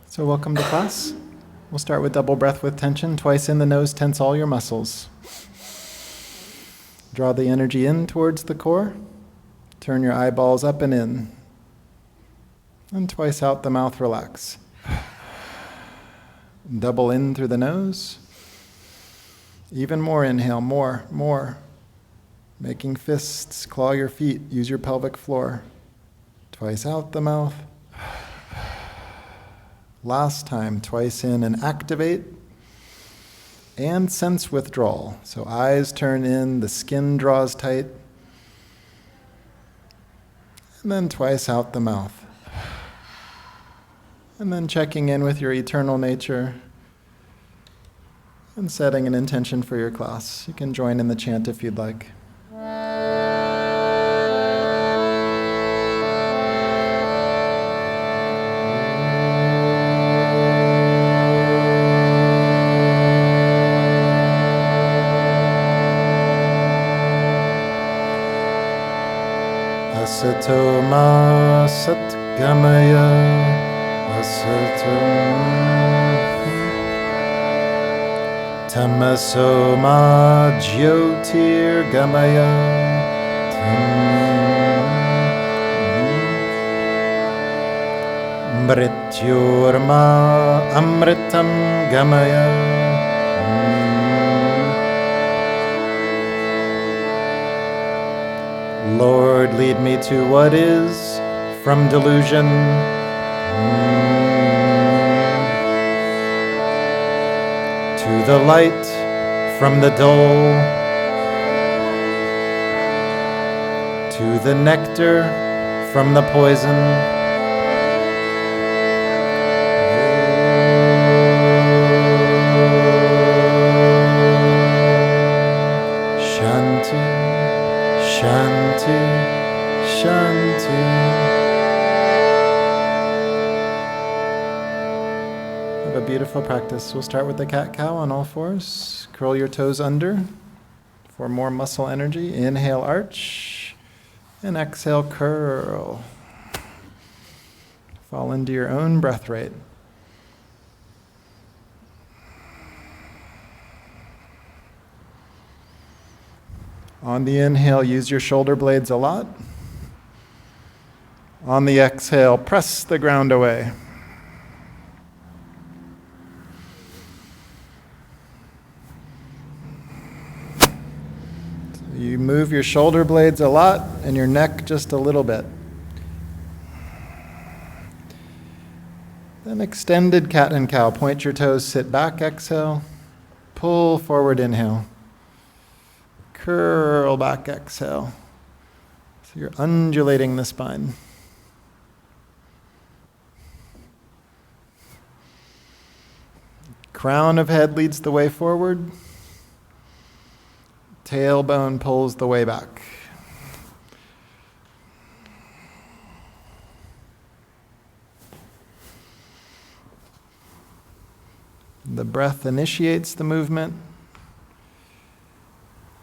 So welcome to class. We'll start with double breath with tension. Twice in the nose, tense all your muscles. Draw the energy in towards the core. Turn your eyeballs up and in. And twice out the mouth, relax. Double in through the nose. Even more inhale, more. Making fists, claw your feet, use your pelvic floor. Twice out the mouth. Last time, twice in and activate. And sense withdrawal. So eyes turn in, the skin draws tight. And then twice out the mouth. And then checking in with your eternal nature and setting an intention for your class. You can join in the chant if you'd like. Asato ma sat gamaya asato tamaso ma jyotir gamaya mrityorma amritam gamaya. Lord, lead me to what is from delusion. To the light from the dull. To the nectar from the poison. Shanti, Shanti. Have a beautiful practice. We'll start with the cat-cow on all fours. Curl your toes under for more muscle energy. Inhale, arch, and exhale, curl. Fall into your own breath rate. On the inhale, use your shoulder blades a lot. On the exhale, press the ground away. So you move your shoulder blades a lot and your neck just a little bit. Then extended cat and cow. Point your toes, sit back, exhale. Pull forward, inhale. Curl back, exhale. So you're undulating the spine. Crown of head leads the way forward. Tailbone pulls the way back. The breath initiates the movement.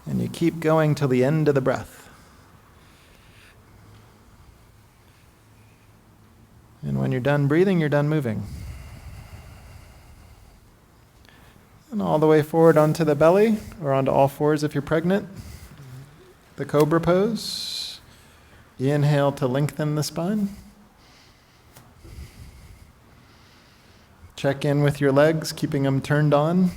And you keep going till the end of the breath. And when you're done breathing, you're done moving. And all the way forward onto the belly, or onto all fours if you're pregnant. The cobra pose. Inhale to lengthen the spine. Check in with your legs, keeping them turned on.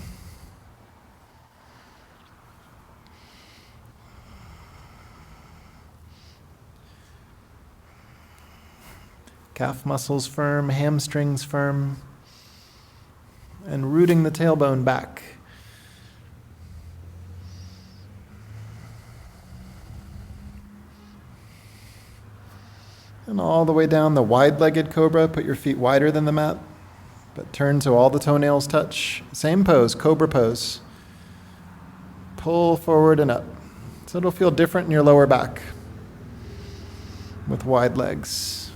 Calf muscles firm, hamstrings firm, and rooting the tailbone back. And all the way down the wide-legged cobra, put your feet wider than the mat, but turn so all the toenails touch. Same pose, cobra pose. Pull forward and up. So it'll feel different in your lower back with wide legs.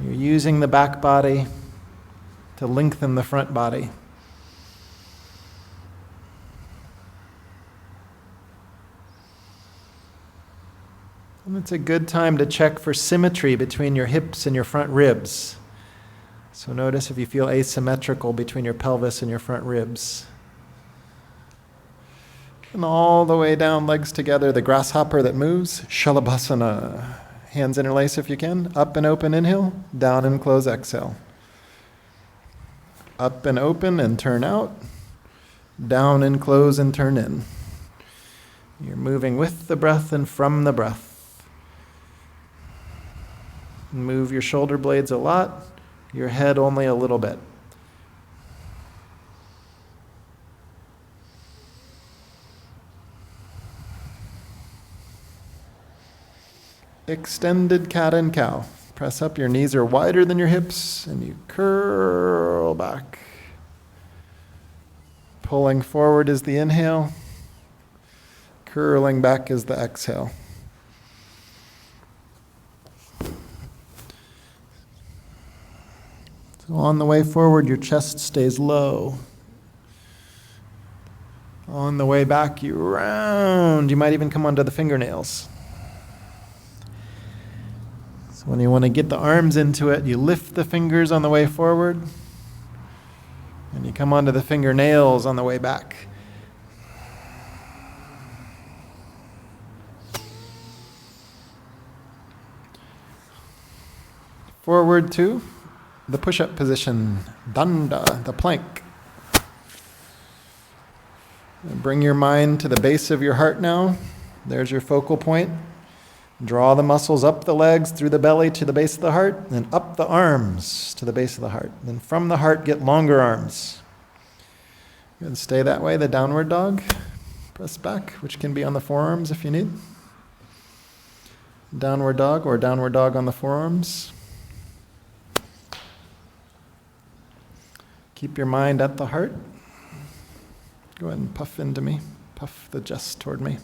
You're using the back body to lengthen the front body. And it's a good time to check for symmetry between your hips and your front ribs. So notice if you feel asymmetrical between your pelvis and your front ribs. And all the way down, legs together, the grasshopper that moves, Shalabhasana. Hands interlace if you can. Up and open, inhale. Down and close, exhale. Up and open and turn out. Down and close and turn in. You're moving with the breath and from the breath. Move your shoulder blades a lot, your head only a little bit. Extended cat and cow. Press up, your knees are wider than your hips, and you curl back. Pulling forward is the inhale. Curling back is the exhale. So on the way forward, your chest stays low. On the way back, you round. You might even come onto the fingernails. So when you want to get the arms into it, you lift the fingers on the way forward, and you come onto the fingernails on the way back. Forward to the push-up position, danda, the plank. And bring your mind to the base of your heart now. There's your focal point. Draw the muscles up the legs, through the belly to the base of the heart, and up the arms to the base of the heart. Then from the heart, get longer arms. Good, stay that way, the downward dog. Press back, which can be on the forearms if you need. Downward dog or downward dog on the forearms. Keep your mind at the heart. Go ahead and puff into me. Puff the chest toward me.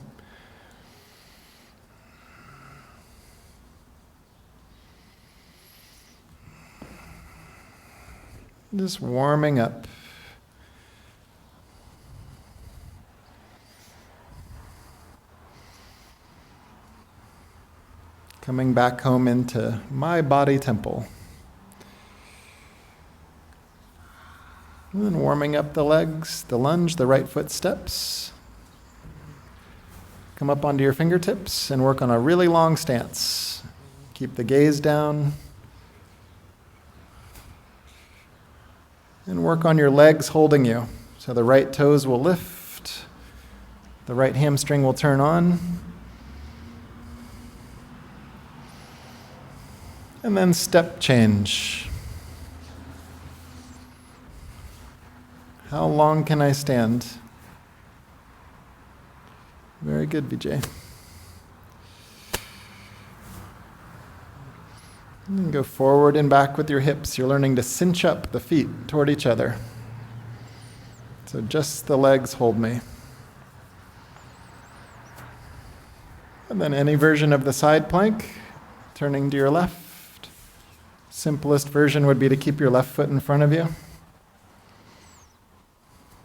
Just warming up. Coming back home into my body temple. And then warming up the legs, the lunge, the right foot steps. Come up onto your fingertips and work on a really long stance. Keep the gaze down. And work on your legs holding you. So the right toes will lift. The right hamstring will turn on. And then step change. How long can I stand? Very good, Vijay. And go forward and back with your hips. You're learning to cinch up the feet toward each other. So just the legs hold me. And then any version of the side plank, turning to your left. Simplest version would be to keep your left foot in front of you.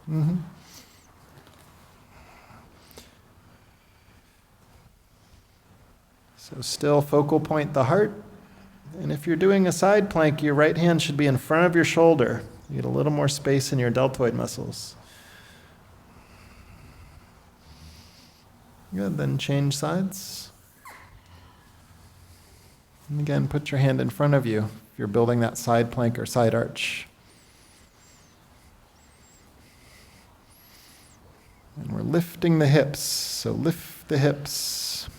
Mm-hmm. So still focal point the heart. And if you're doing a side plank, your right hand should be in front of your shoulder. You get a little more space in your deltoid muscles. Good, then change sides. And again, put your hand in front of you if you're building that side plank or side arch. And we're lifting the hips, so lift the hips.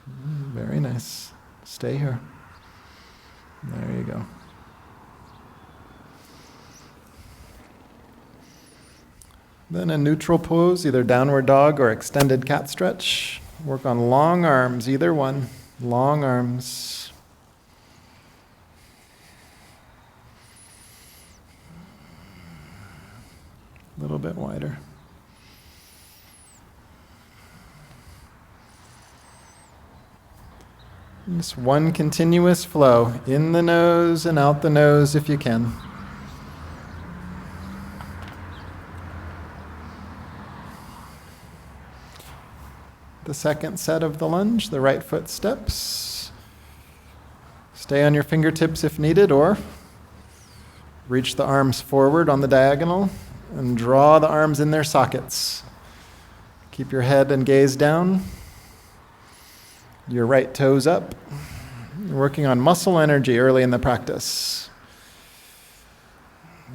Very nice. Stay here. There you go. Then a neutral pose, either downward dog or extended cat stretch. Work on long arms, either one. Long arms. A little bit wider. Just one continuous flow, in the nose and out the nose if you can. The second set of the lunge, the right foot steps. Stay on your fingertips if needed, or Reach the arms forward on the diagonal and draw the arms in their sockets. Keep your head and gaze down. Your right toes up. You're working on muscle energy early in the practice.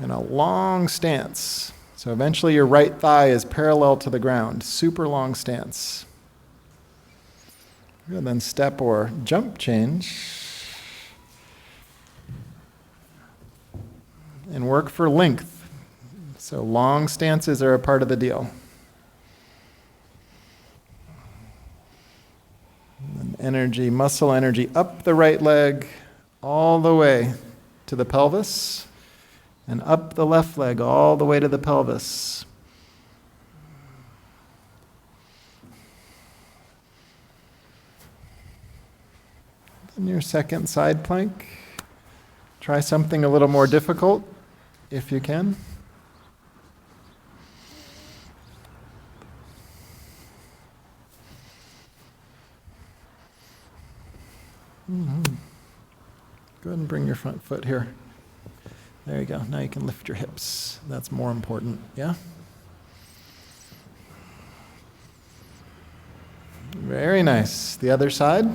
In a long stance. So eventually your right thigh is parallel to the ground. Super long stance. And then step or jump change. And work for length. So long stances are a part of the deal. And energy, muscle energy up the right leg all the way to the pelvis. And up the left leg all the way to the pelvis. Then your second side plank. Try something a little more difficult if you can. Mm-hmm. Go ahead and bring your front foot here. There you go. Now you can lift your hips. That's more important, yeah? Very nice. The other side.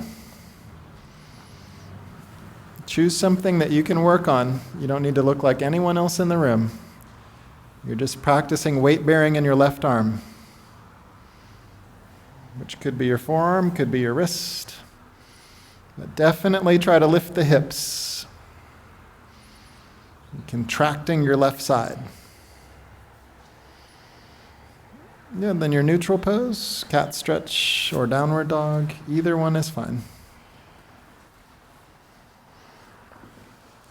Choose something that you can work on. You don't need to look like anyone else in the room. You're just practicing weight bearing in your left arm, which could be your forearm, could be your wrist. But definitely try to lift the hips. Contracting your left side. Yeah, then your neutral pose, cat stretch or downward dog, either one is fine.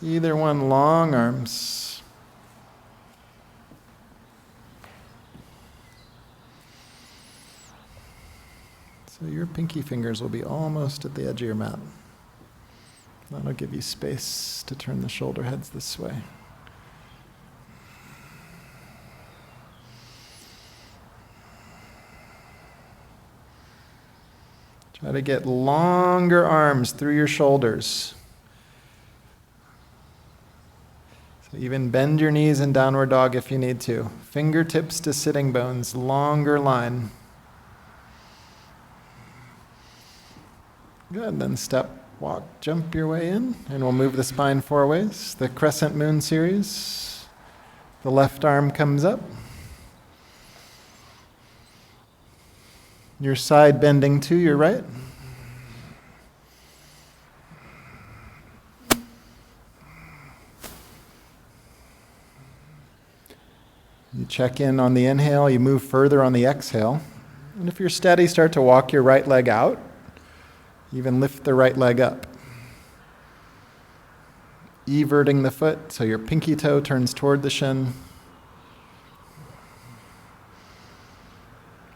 Either one, long arms. So your pinky fingers will be almost at the edge of your mat. That'll give you space to turn the shoulder heads this way. Try to get longer arms through your shoulders. So even bend your knees in downward dog if you need to. Fingertips to sitting bones, longer line. Good, then step, walk, jump your way in, and we'll move the spine four ways. The Crescent Moon series. The left arm comes up. Your side bending to your right. You check in on the inhale, you move further on the exhale. And if you're steady, start to walk your right leg out. Even lift the right leg up. Everting the foot so your pinky toe turns toward the shin.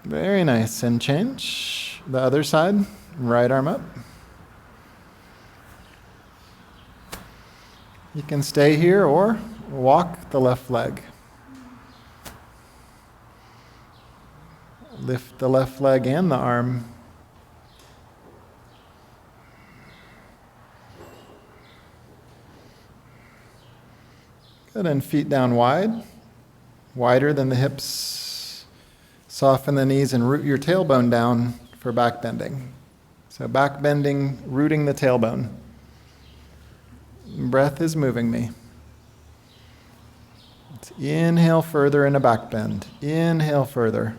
Very nice. And change. The other side, right arm up. You can stay here or walk the left leg. Lift the left leg and the arm. Good, and feet down wide, wider than the hips. Soften the knees and root your tailbone down for back bending. So back bending, rooting the tailbone. Breath is moving me. Let's inhale further in a back bend. Inhale further.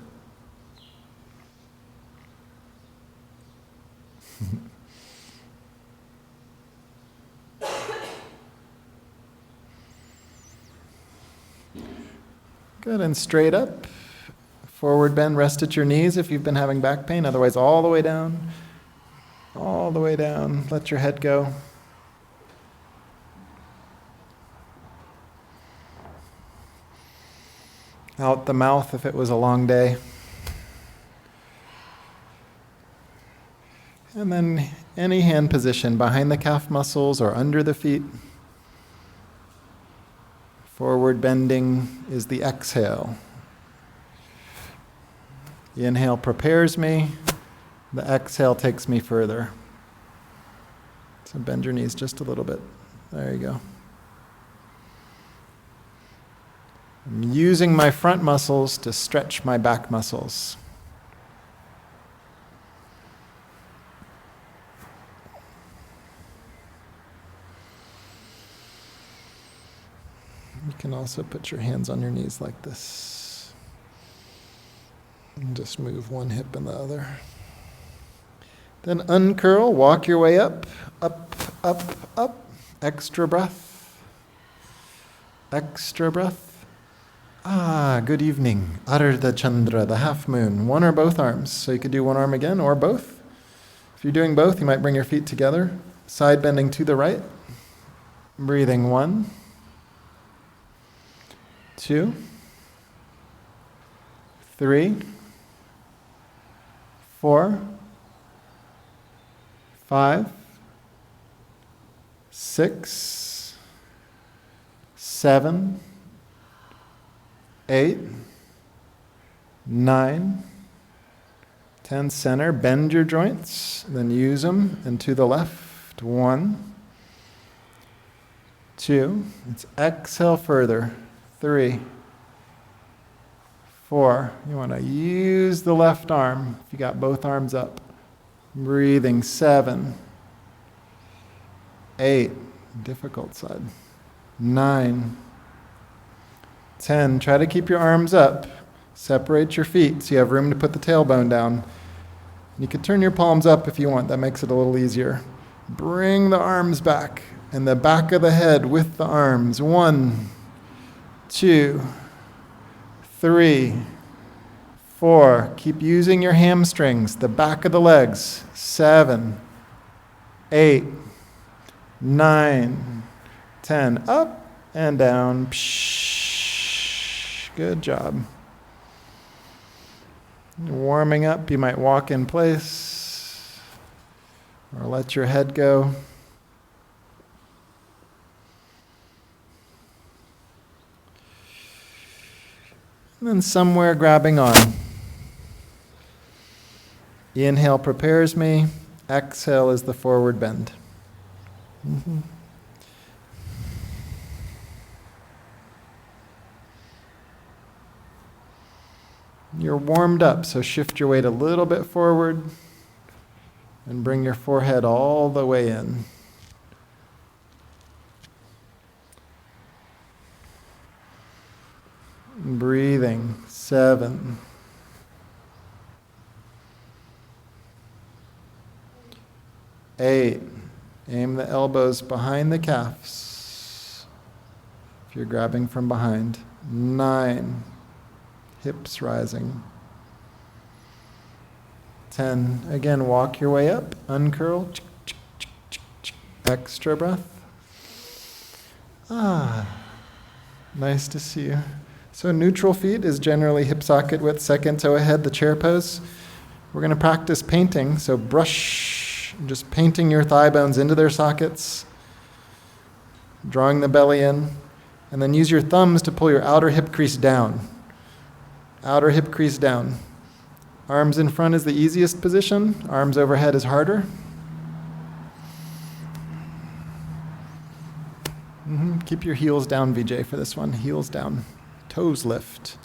Good, and straight up. Forward bend, rest at your knees if you've been having back pain. Otherwise, all the way down. All the way down. Let your head go. Out the mouth if it was a long day. And then any hand position behind the calf muscles or under the feet. Forward bending is the exhale. The inhale prepares me. The exhale takes me further. So bend your knees just a little bit. There you go. I'm using my front muscles to stretch my back muscles. You can also put your hands on your knees like this. And just move one hip and the other. Then uncurl, walk your way up, up, up, up. Extra breath. Extra breath. Good evening. Ardha Chandra, the half moon. One or both arms. So you could do one arm again or both. If you're doing both, you might bring your feet together. Side bending to the right. Breathing 1, 2, 3, 4, 5, 6, 7, 8, 9, 10. Center. Bend your joints, then use them. And to the left. 1, 2. Let's exhale further. 3, 4. You want to use the left arm if you got both arms up. Breathing. 7, 8. Difficult side. 9, 10. Try to keep your arms up. Separate your feet so you have room to put the tailbone down. You can turn your palms up if you want. That makes it a little easier. Bring the arms back and the back of the head with the arms. 1, 2, 3, 4. Keep using your hamstrings, the back of the legs. 7, 8, 9, 10. Up and down. Psh. Good job. Warming up, you might walk in place or let your head go. And then somewhere grabbing on. Inhale prepares me. Exhale is the forward bend. Mm-hmm. You're warmed up, so shift your weight a little bit forward and bring your forehead all the way in. Breathing. 7, 8. Aim the elbows behind the calves if you're grabbing from behind. 9. Hips rising. 10. Again, walk your way up. Uncurl. Extra breath. Nice to see you. So neutral feet is generally hip socket width, second toe ahead, the chair pose. We're going to practice painting, so brush, just painting your thigh bones into their sockets, drawing the belly in, and then use your thumbs to pull your outer hip crease down. Outer hip crease down. Arms in front is the easiest position. Arms overhead is harder. Keep your heels down, Vijay, for this one. Heels down. Toes lift.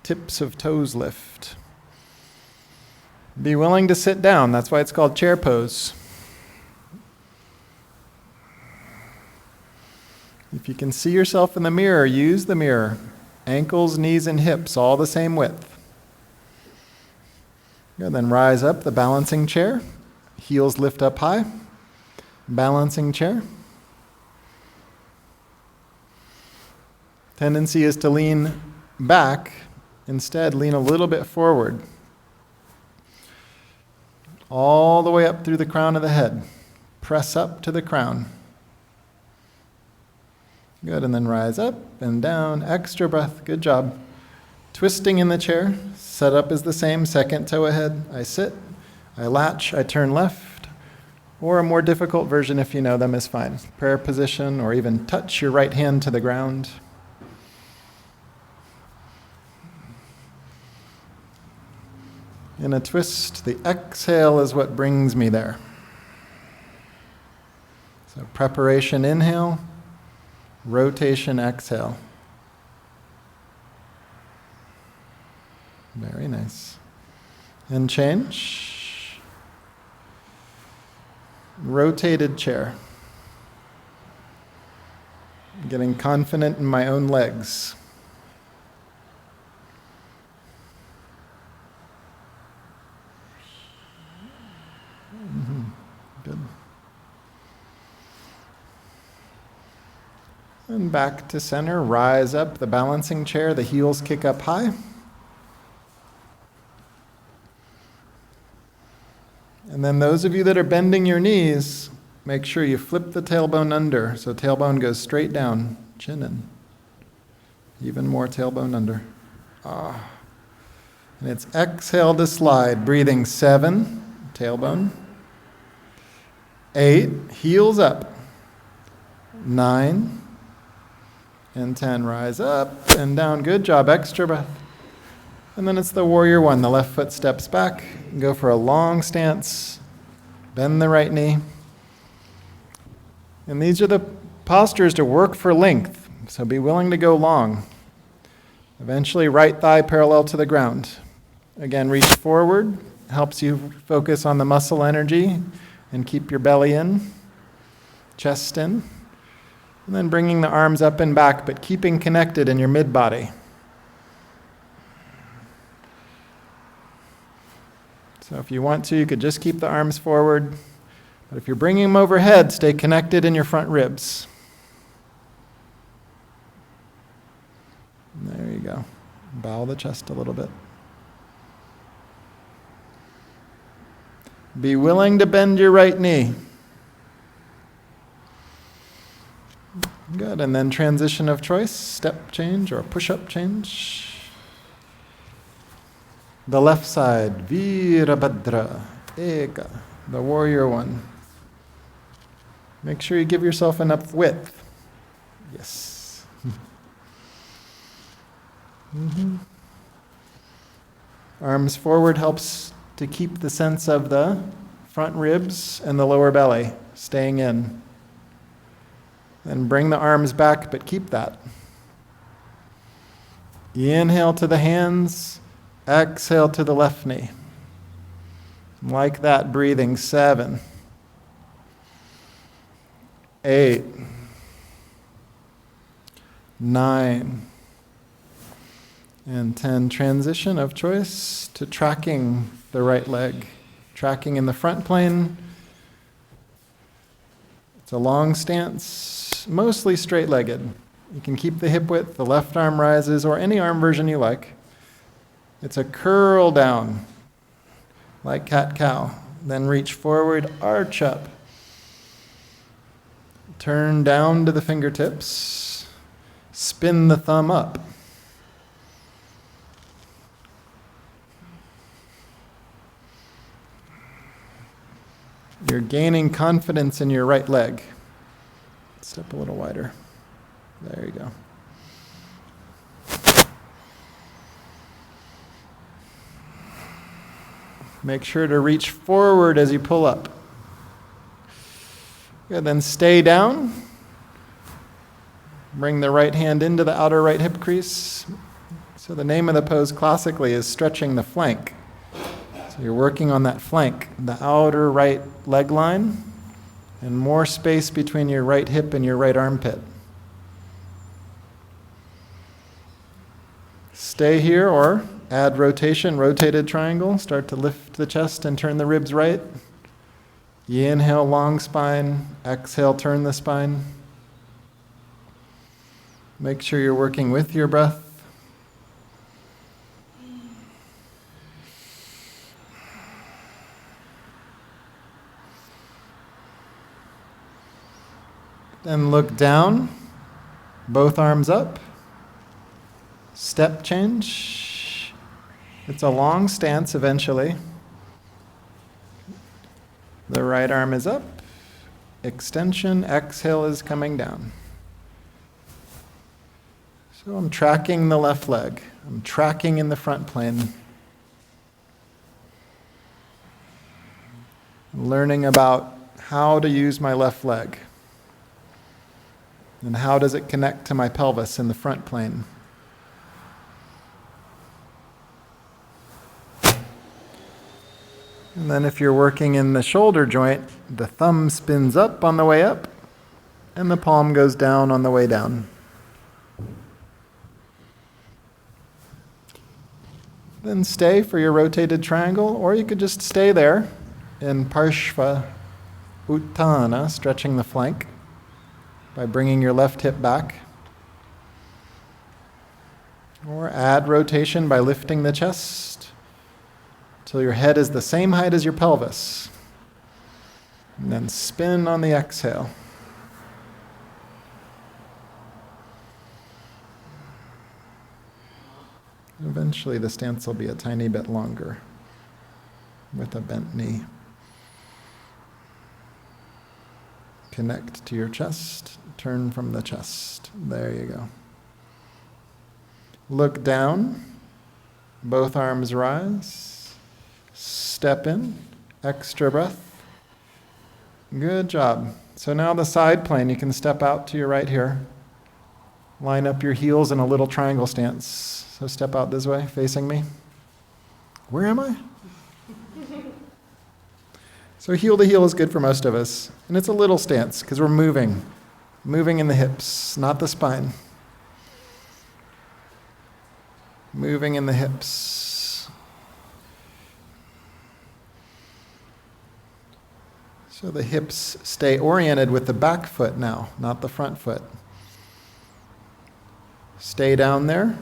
Tips of toes lift. Be willing to sit down. That's why it's called chair pose. If you can see yourself in the mirror, use the mirror. Ankles, knees, and hips, all the same width. Good, then rise up, the balancing chair. Heels lift up high. Balancing chair. Tendency is to lean back. Instead, lean a little bit forward. All the way up through the crown of the head. Press up to the crown. Good, and then rise up and down. Extra breath, good job. Twisting in the chair. Setup is the same, second toe ahead. I sit, I latch, I turn left. Or a more difficult version, if you know them, is fine. Prayer position, or even touch your right hand to the ground. In a twist, the exhale is what brings me there. So preparation, inhale. Rotation, exhale. Nice. And change. Rotated chair. Getting confident in my own legs. Good. And back to center, rise up, the balancing chair, the heels kick up high. And then those of you that are bending your knees, make sure you flip the tailbone under, so tailbone goes straight down, chin in. Even more tailbone under. Ah. And it's exhale to slide, breathing 7, tailbone. 8, heels up. 9 and 10, rise up and down. Good job, extra breath. And then it's the warrior 1. The left foot steps back. Go for a long stance. Bend the right knee. And these are the postures to work for length. So be willing to go long. Eventually, right thigh parallel to the ground. Again, reach forward. Helps you focus on the muscle energy and keep your belly in, chest in. And then bringing the arms up and back, but keeping connected in your mid-body. So if you want to, you could just keep the arms forward. But if you're bringing them overhead, stay connected in your front ribs. There you go. Bow the chest a little bit. Be willing to bend your right knee. Good, and then transition of choice, step change or push-up change. The left side, Virabhadra, Eka, the warrior 1. Make sure you give yourself enough width. Yes. Arms forward helps to keep the sense of the front ribs and the lower belly staying in. And bring the arms back, but keep that. Inhale to the hands, exhale to the left knee. Like that, breathing 7, 8, 9, and 10. Transition of choice to tracking the right leg. Tracking in the front plane. It's a long stance, mostly straight-legged. You can keep the hip width, the left arm rises, or any arm version you like. It's a curl down, like cat-cow. Then reach forward, arch up. Turn down to the fingertips. Spin the thumb up. You're gaining confidence in your right leg. Step a little wider. There you go. Make sure to reach forward as you pull up. Good, then stay down. Bring the right hand into the outer right hip crease. So the name of the pose classically is stretching the flank. So you're working on that flank, the outer right leg line, and more space between your right hip and your right armpit. Stay here or add rotation, rotated triangle. Start to lift the chest and turn the ribs right. You inhale, long spine. Exhale, turn the spine. Make sure you're working with your breath. Then look down, both arms up. Step change. It's a long stance eventually. The right arm is up. Extension, exhale is coming down. So I'm tracking the left leg. I'm tracking in the front plane. I'm learning about how to use my left leg. And how does it connect to my pelvis in the front plane? And then if you're working in the shoulder joint, the thumb spins up on the way up, and the palm goes down on the way down. Then stay for your rotated triangle, or you could just stay there in Parshva Uttana, stretching the flank by bringing your left hip back. Or add rotation by lifting the chest till your head is the same height as your pelvis. And then spin on the exhale. Eventually the stance will be a tiny bit longer with a bent knee. Connect to your chest, turn from the chest. There you go. Look down, both arms rise, step in, extra breath. Good job. So now the side plane, you can step out to your right here. Line up your heels in a little triangle stance. So step out this way, facing me. Where am I? So heel to heel is good for most of us. And it's a little stance because we're moving in the hips, not the spine. Moving in the hips. So the hips stay oriented with the back foot now, not the front foot. Stay down there.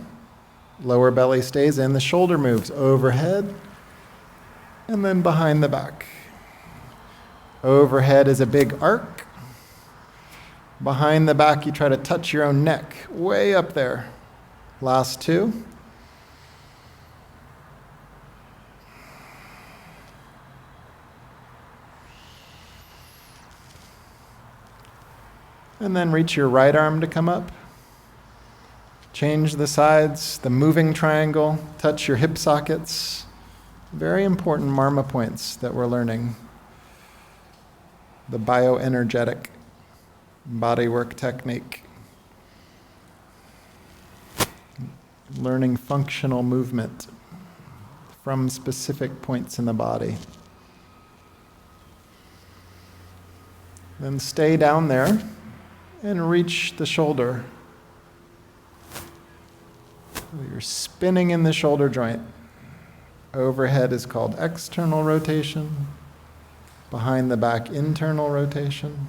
Lower belly stays in. The shoulder moves overhead and then behind the back. Overhead is a big arc. Behind the back, you try to touch your own neck, way up there. Last two. And then reach your right arm to come up. Change the sides, the moving triangle, touch your hip sockets. Very important marma points that we're learning. The bioenergetic bodywork technique. Learning functional movement from specific points in the body. Then stay down there and reach the shoulder. You're spinning in the shoulder joint. Overhead is called external rotation. Behind the back, internal rotation.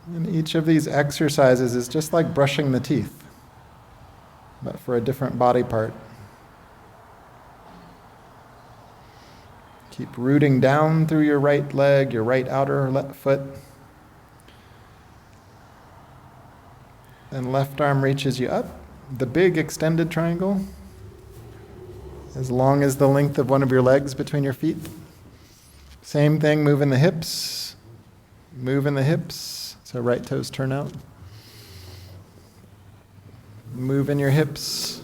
And each of these exercises is just like brushing the teeth, but for a different body part. Keep rooting down through your right leg, your right outer foot. And left arm reaches you up. The big extended triangle, as long as the length of one of your legs between your feet. Same thing, move in the hips. Move in the hips, so right toes turn out. Move in your hips.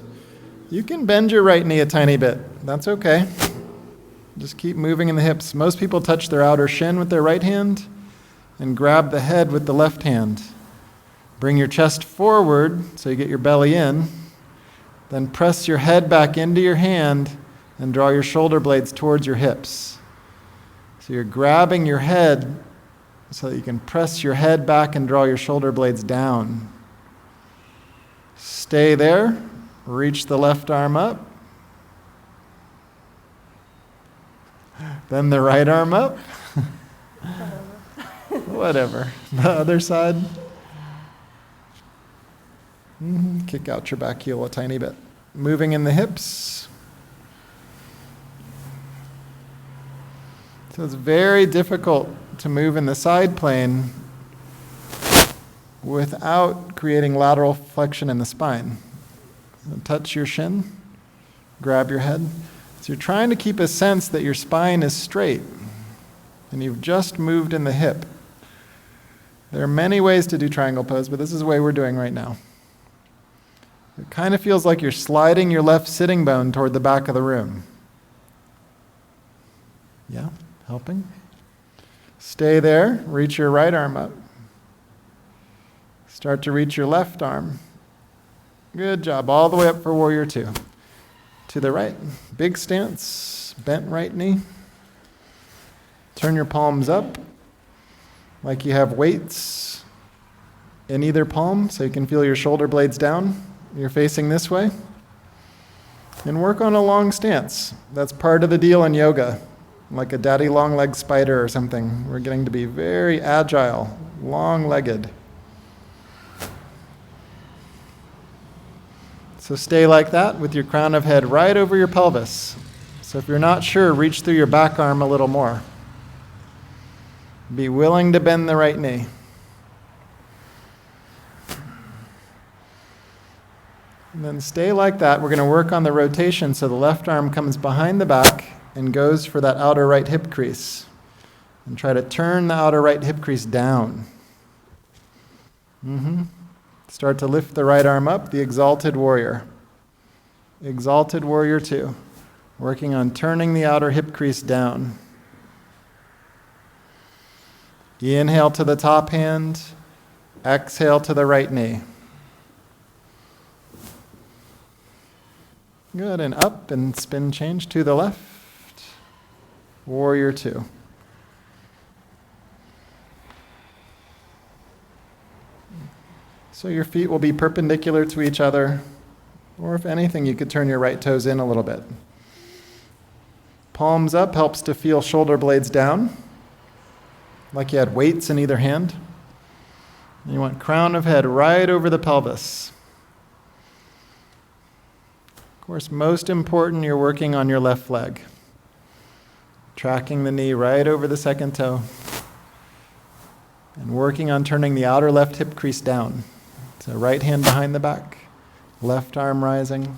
You can bend your right knee a tiny bit. That's okay. Just keep moving in the hips. Most people touch their outer shin with their right hand and grab the head with the left hand. Bring your chest forward so you get your belly in. Then press your head back into your hand and draw your shoulder blades towards your hips. So you're grabbing your head so that you can press your head back and draw your shoulder blades down. Stay there. Reach the left arm up. Then the right arm up. Whatever. The other side. Kick out your back heel a tiny bit. Moving in the hips. So it's very difficult to move in the side plane without creating lateral flexion in the spine. Touch your shin, grab your head. So you're trying to keep a sense that your spine is straight and you've just moved in the hip. There are many ways to do triangle pose, but this is the way we're doing right now. It kind of feels like you're sliding your left sitting bone toward the back of the room. Yeah, helping? Stay there, reach your right arm up. Start to reach your left arm. Good job, all the way up for warrior two. to the right. Big stance, bent right knee. Turn your palms up like you have weights in either palm so you can feel your shoulder blades down. You're facing this way. And work on a long stance. That's part of the deal in yoga, like a daddy long-legged spider or something. We're getting to be very agile, long-legged. So stay like that with your crown of head right over your pelvis. So if you're not sure, reach through your back arm a little more. Be willing to bend the right knee. And then stay like that. We're going to work on the rotation so the left arm comes behind the back and goes for that outer right hip crease. And try to turn the outer right hip crease down. Start to lift the right arm up, the exalted warrior. Exalted warrior 2. Working on turning the outer hip crease down. Inhale to the top hand. Exhale to the right knee. Good, and up and spin change to the left. Warrior 2. So your feet will be perpendicular to each other, or if anything, you could turn your right toes in a little bit. Palms up helps to feel shoulder blades down, like you had weights in either hand. And you want crown of head right over the pelvis. Of course, most important, you're working on your left leg. Tracking the knee right over the second toe. And working on turning the outer left hip crease down. So right hand behind the back. Left arm rising.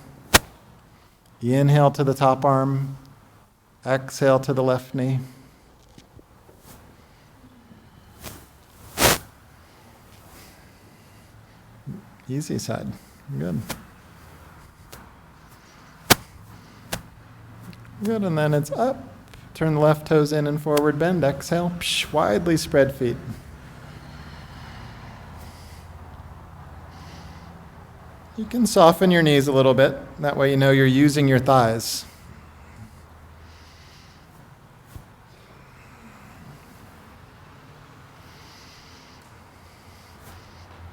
Inhale to the top arm. Exhale to the left knee. Easy side. Good. Good, and then it's up. Turn the left toes in and forward bend. Exhale. Widely spread feet. You can soften your knees a little bit. That way you know you're using your thighs.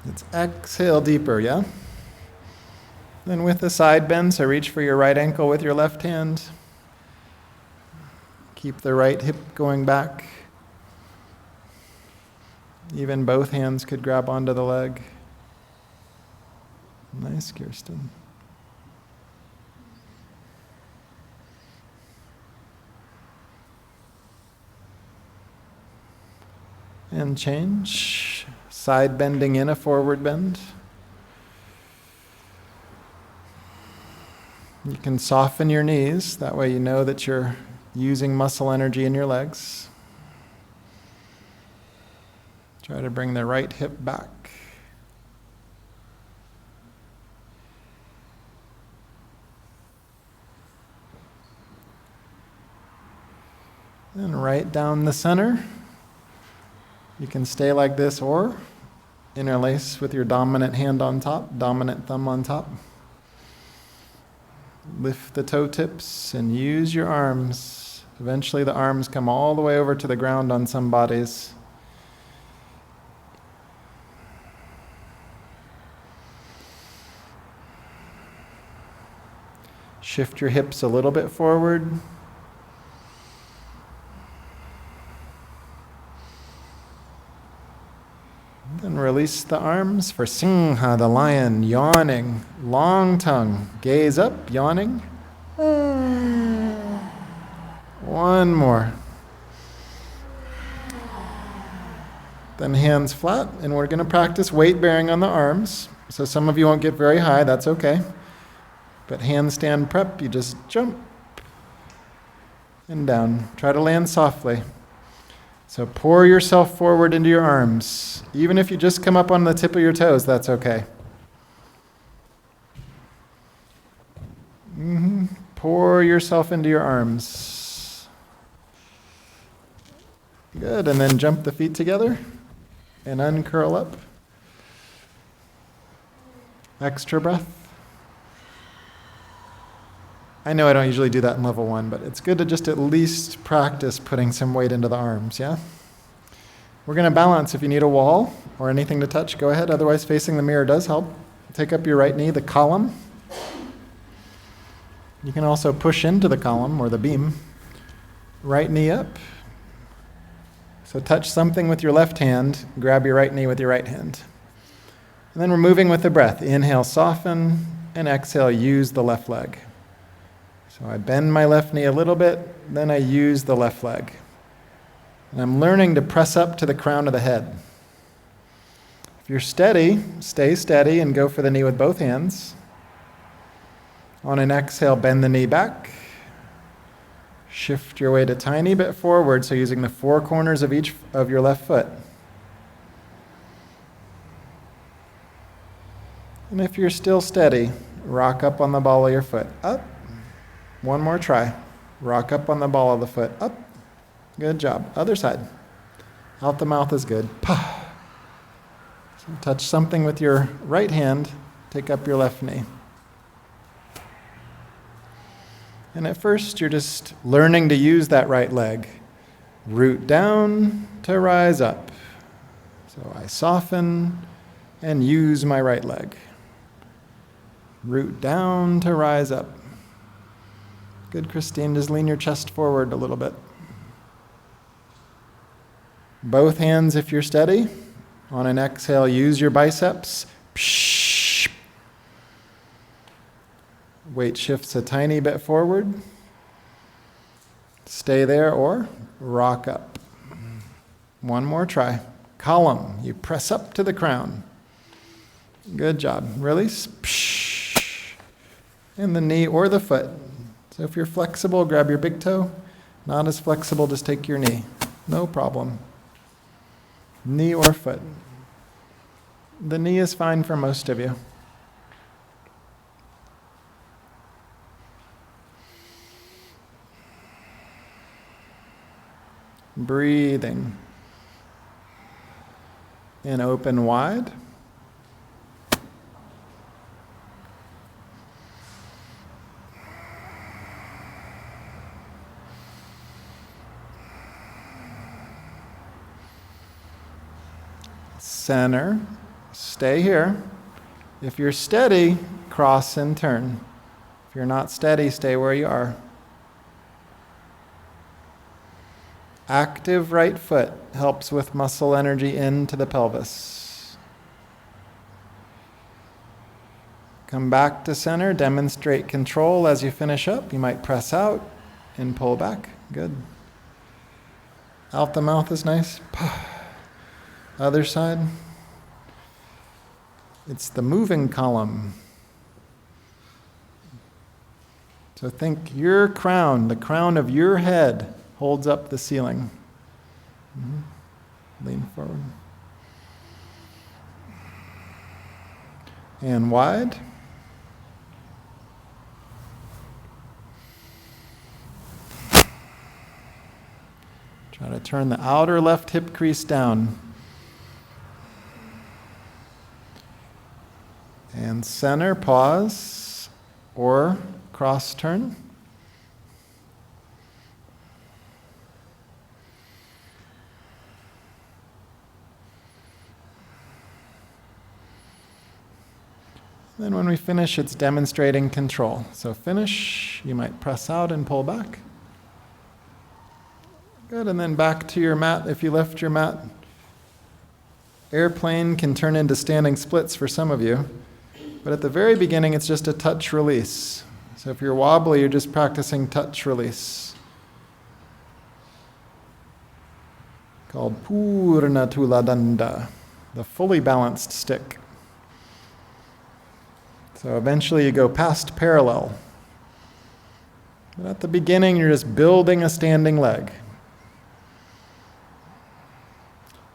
Let's exhale deeper, yeah? Then with the side bend, so reach for your right ankle with your left hand. Keep the right hip going back. Even both hands could grab onto the leg. Nice, Kirsten. And change. Side bending in a forward bend. You can soften your knees. That way you know that you're using muscle energy in your legs. Try to bring the right hip back. And right down the center. You can stay like this or interlace with your dominant hand on top, dominant thumb on top. Lift the toe tips and use your arms. Eventually the arms come all the way over to the ground on some bodies. Shift your hips a little bit forward. Then release the arms for Singha, the lion, yawning, long tongue. Gaze up, yawning. One more. Then hands flat, and we're going to practice weight bearing on the arms. So some of you won't get very high, that's okay. But handstand prep, you just jump and down. Try to land softly. So pour yourself forward into your arms. Even if you just come up on the tip of your toes, that's okay. Pour yourself into your arms. Good, and then jump the feet together and uncurl up. Extra breath. I know I don't usually do that in level 1, but it's good to just at least practice putting some weight into the arms, yeah? We're going to balance. If you need a wall or anything to touch, go ahead. Otherwise, facing the mirror does help. Take up your right knee, the column. You can also push into the column or the beam. Right knee up. So touch something with your left hand, grab your right knee with your right hand. And then we're moving with the breath. Inhale, soften, and exhale, use the left leg. So I bend my left knee a little bit, then I use the left leg. And I'm learning to press up to the crown of the head. If you're steady, stay steady and go for the knee with both hands. On an exhale, bend the knee back. Shift your weight a tiny bit forward, so using the four corners of each of your left foot. And if you're still steady, rock up on the ball of your foot. Up. One more try. Rock up on the ball of the foot. Up. Good job. Other side. Out the mouth is good. So touch something with your right hand. Take up your left knee. And at first, you're just learning to use that right leg. Root down to rise up. So I soften and use my right leg. Root down to rise up. Good, Christine. Just lean your chest forward a little bit. Both hands if you're steady. On an exhale, use your biceps. Psh. Weight shifts a tiny bit forward. Stay there or rock up. One more try. Column. You press up to the crown. Good job. Release. Psh. And the knee or the foot. So if you're flexible, grab your big toe. Not as flexible, just take your knee. No problem. Knee or foot. The knee is fine for most of you. Breathing. And open wide. Center. Stay here. If you're steady, cross and turn. If you're not steady, stay where you are. Active right foot helps with muscle energy into the pelvis. Come back to center, demonstrate control as you finish up. You might press out and pull back. Good. Out the mouth is nice. Other side. It's the moving column. So think your crown, the crown of your head, holds up the ceiling. Lean forward. And wide. Try to turn the outer left hip crease down. And center, pause, or cross turn. Then when we finish, it's demonstrating control. So finish, you might press out and pull back. Good, and then back to your mat if you left your mat. Airplane can turn into standing splits for some of you. But at the very beginning, it's just a touch release. So if you're wobbly, you're just practicing touch release. Called Purna Tuladanda, the fully balanced stick. So eventually you go past parallel. But at the beginning, you're just building a standing leg.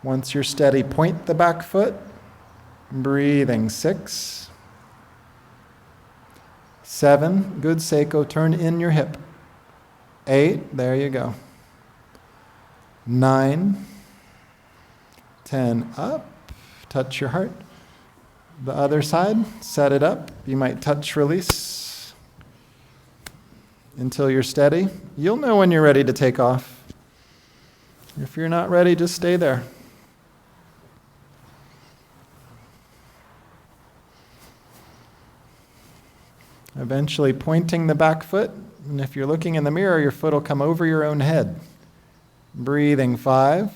Once you're steady, point the back foot. Breathing. 6. 7, good Seiko, turn in your hip. 8, there you go. 9, 10, up, touch your heart. The other side, set it up. You might touch release. until you're steady. You'll know when you're ready to take off. If you're not ready, just stay there. Eventually pointing the back foot, and if you're looking in the mirror, your foot will come over your own head. Breathing 5,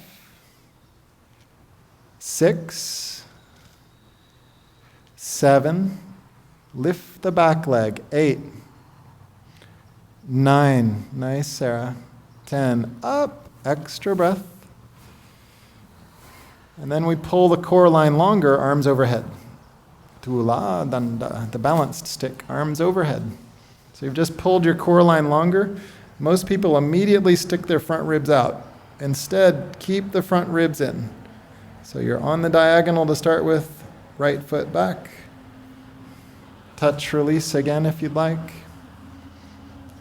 6, 7, lift the back leg, 8, 9, nice Sarah, 10, up, extra breath. And then we pull the core line longer, arms overhead. Tula danda, the balanced stick, arms overhead. So you've just pulled your core line longer. Most people immediately stick their front ribs out. Instead, keep the front ribs in. So you're on the diagonal to start with, right foot back. Touch release again if you'd like.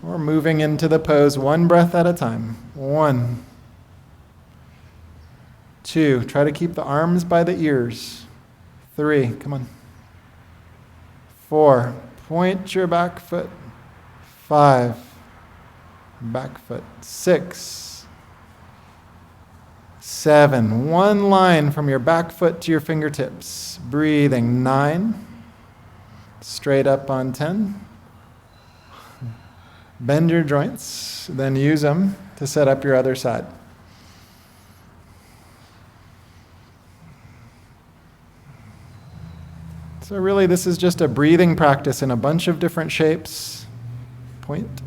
Or moving into the pose one breath at a time. 1, 2, try to keep the arms by the ears. 3, come on. 4, point your back foot. 5, back foot. 6, 7, one line from your back foot to your fingertips. Breathing 9, straight up on 10. Bend your joints, then use them to set up your other side. So really, this is just a breathing practice in a bunch of different shapes. Point.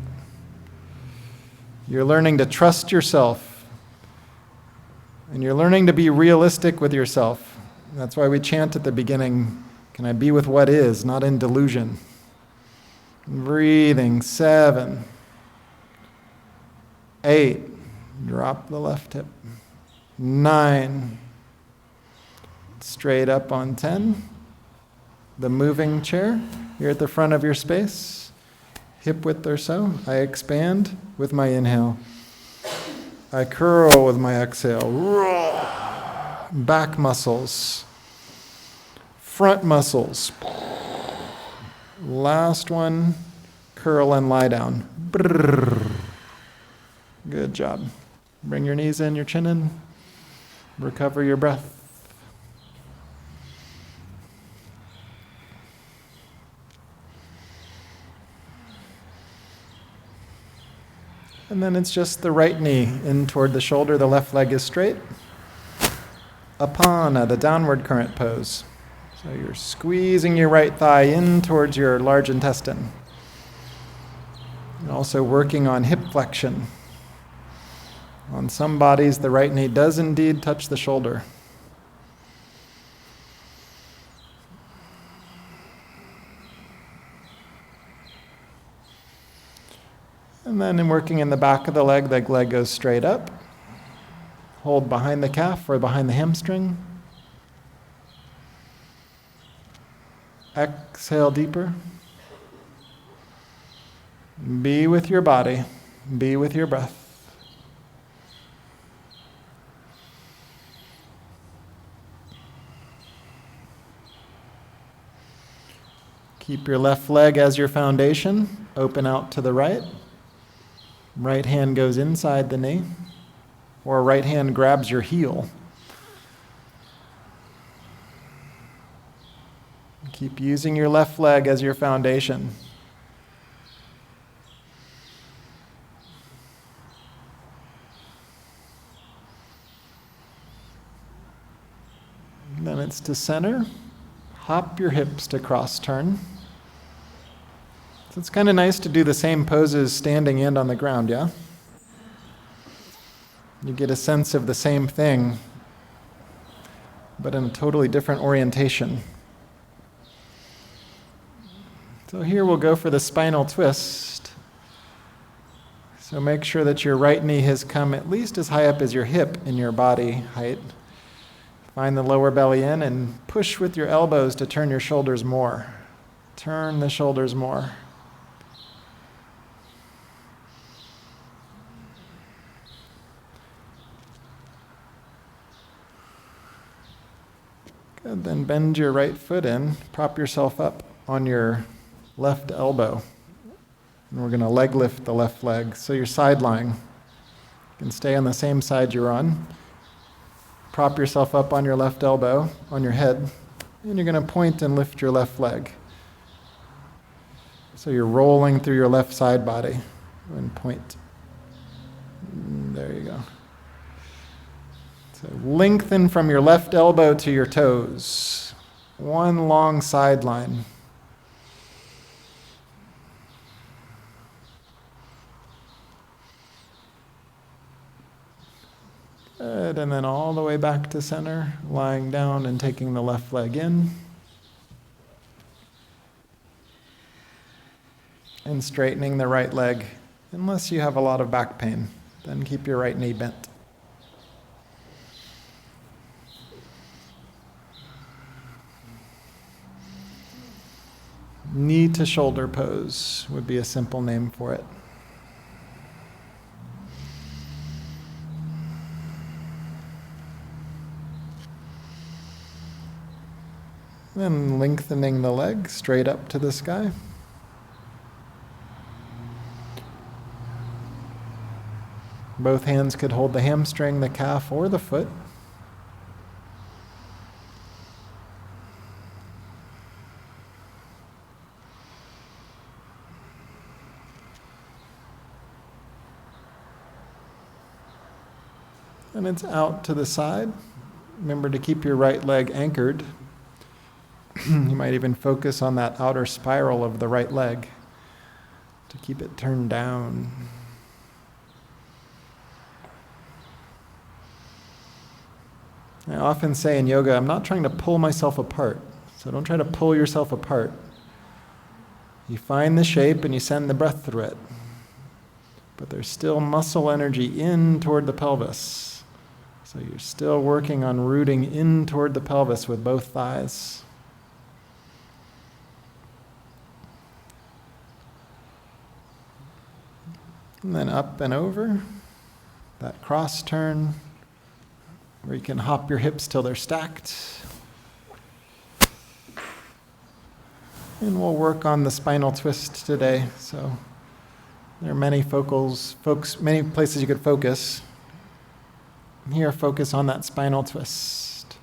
You're learning to trust yourself. And you're learning to be realistic with yourself. That's why we chant at the beginning, can I be with what is, not in delusion. Breathing 7, 8, drop the left hip. 9, straight up on 10. The moving chair, you're at the front of your space, hip width or so. I expand with my inhale. I curl with my exhale. Back muscles, front muscles. Last one, curl and lie down. Good job. Bring your knees in, your chin in. Recover your breath. And then it's just the right knee in toward the shoulder, the left leg is straight. Apana, the downward current pose. So you're squeezing your right thigh in towards your large intestine. And also working on hip flexion. On some bodies, the right knee does indeed touch the shoulder. And then in working in the back of the leg goes straight up. Hold behind the calf or behind the hamstring. Exhale deeper. Be with your body. Be with your breath. Keep your left leg as your foundation. Open out to the right. Right hand goes inside the knee, or right hand grabs your heel. Keep using your left leg as your foundation. And then it's to center. Hop your hips to cross turn. So it's kind of nice to do the same poses standing and on the ground, yeah? You get a sense of the same thing, but in a totally different orientation. So here we'll go for the spinal twist. So make sure that your right knee has come at least as high up as your hip in your body height. Find the lower belly in and push with your elbows to turn your shoulders more. Turn the shoulders more. Good, then bend your right foot in, prop yourself up on your left elbow. And we're going to leg lift the left leg. So you're side lying. You can stay on the same side you're on. Prop yourself up on your left elbow, on your head, and you're going to point and lift your left leg. So you're rolling through your left side body and point. There you go. So lengthen from your left elbow to your toes. One long side line. Good, and then all the way back to center, lying down and taking the left leg in. And straightening the right leg, unless you have a lot of back pain. Then keep your right knee bent. Knee to shoulder pose would be a simple name for it. Then lengthening the leg straight up to the sky. Both hands could hold the hamstring, the calf, or the foot. And it's out to the side. Remember to keep your right leg anchored. You might even focus on that outer spiral of the right leg to keep it turned down. I often say in yoga, I'm not trying to pull myself apart. So don't try to pull yourself apart. You find the shape and you send the breath through it. But there's still muscle energy in toward the pelvis. So you're still working on rooting in toward the pelvis with both thighs. And then up and over, that cross turn, where you can hop your hips till they're stacked. And we'll work on the spinal twist today. So there are many many places you could focus. Here, focus on that spinal twist.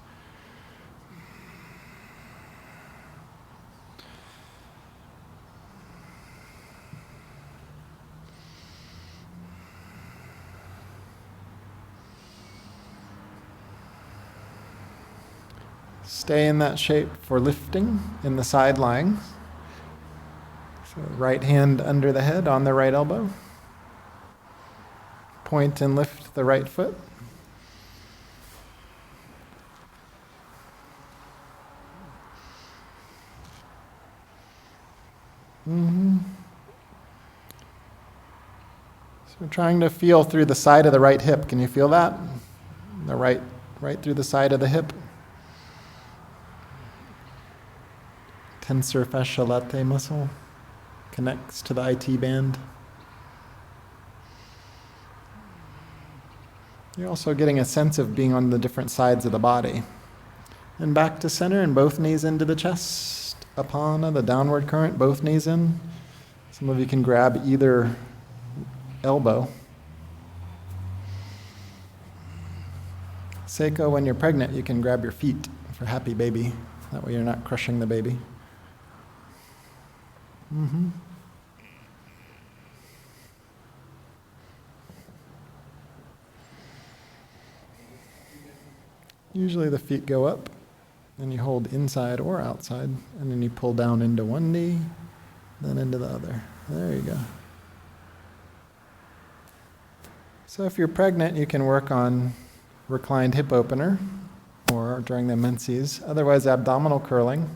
Stay in that shape for lifting in the side lying. So right hand under the head on the right elbow. Point and lift the right foot. So trying to feel through the side of the right hip. Can you feel that? The right through the side of the hip. Tensor fascia latae muscle connects to the IT band. You're also getting a sense of being on the different sides of the body. And back to center and both knees into the chest. Apana, the downward current, both knees in. Some of you can grab either elbow. Seiko, when you're pregnant, you can grab your feet for happy baby. That way you're not crushing the baby. Usually the feet go up, and you hold inside or outside, and then you pull down into one knee, then into the other. There you go. So if you're pregnant, you can work on reclined hip opener, or during the menses. Otherwise, abdominal curling.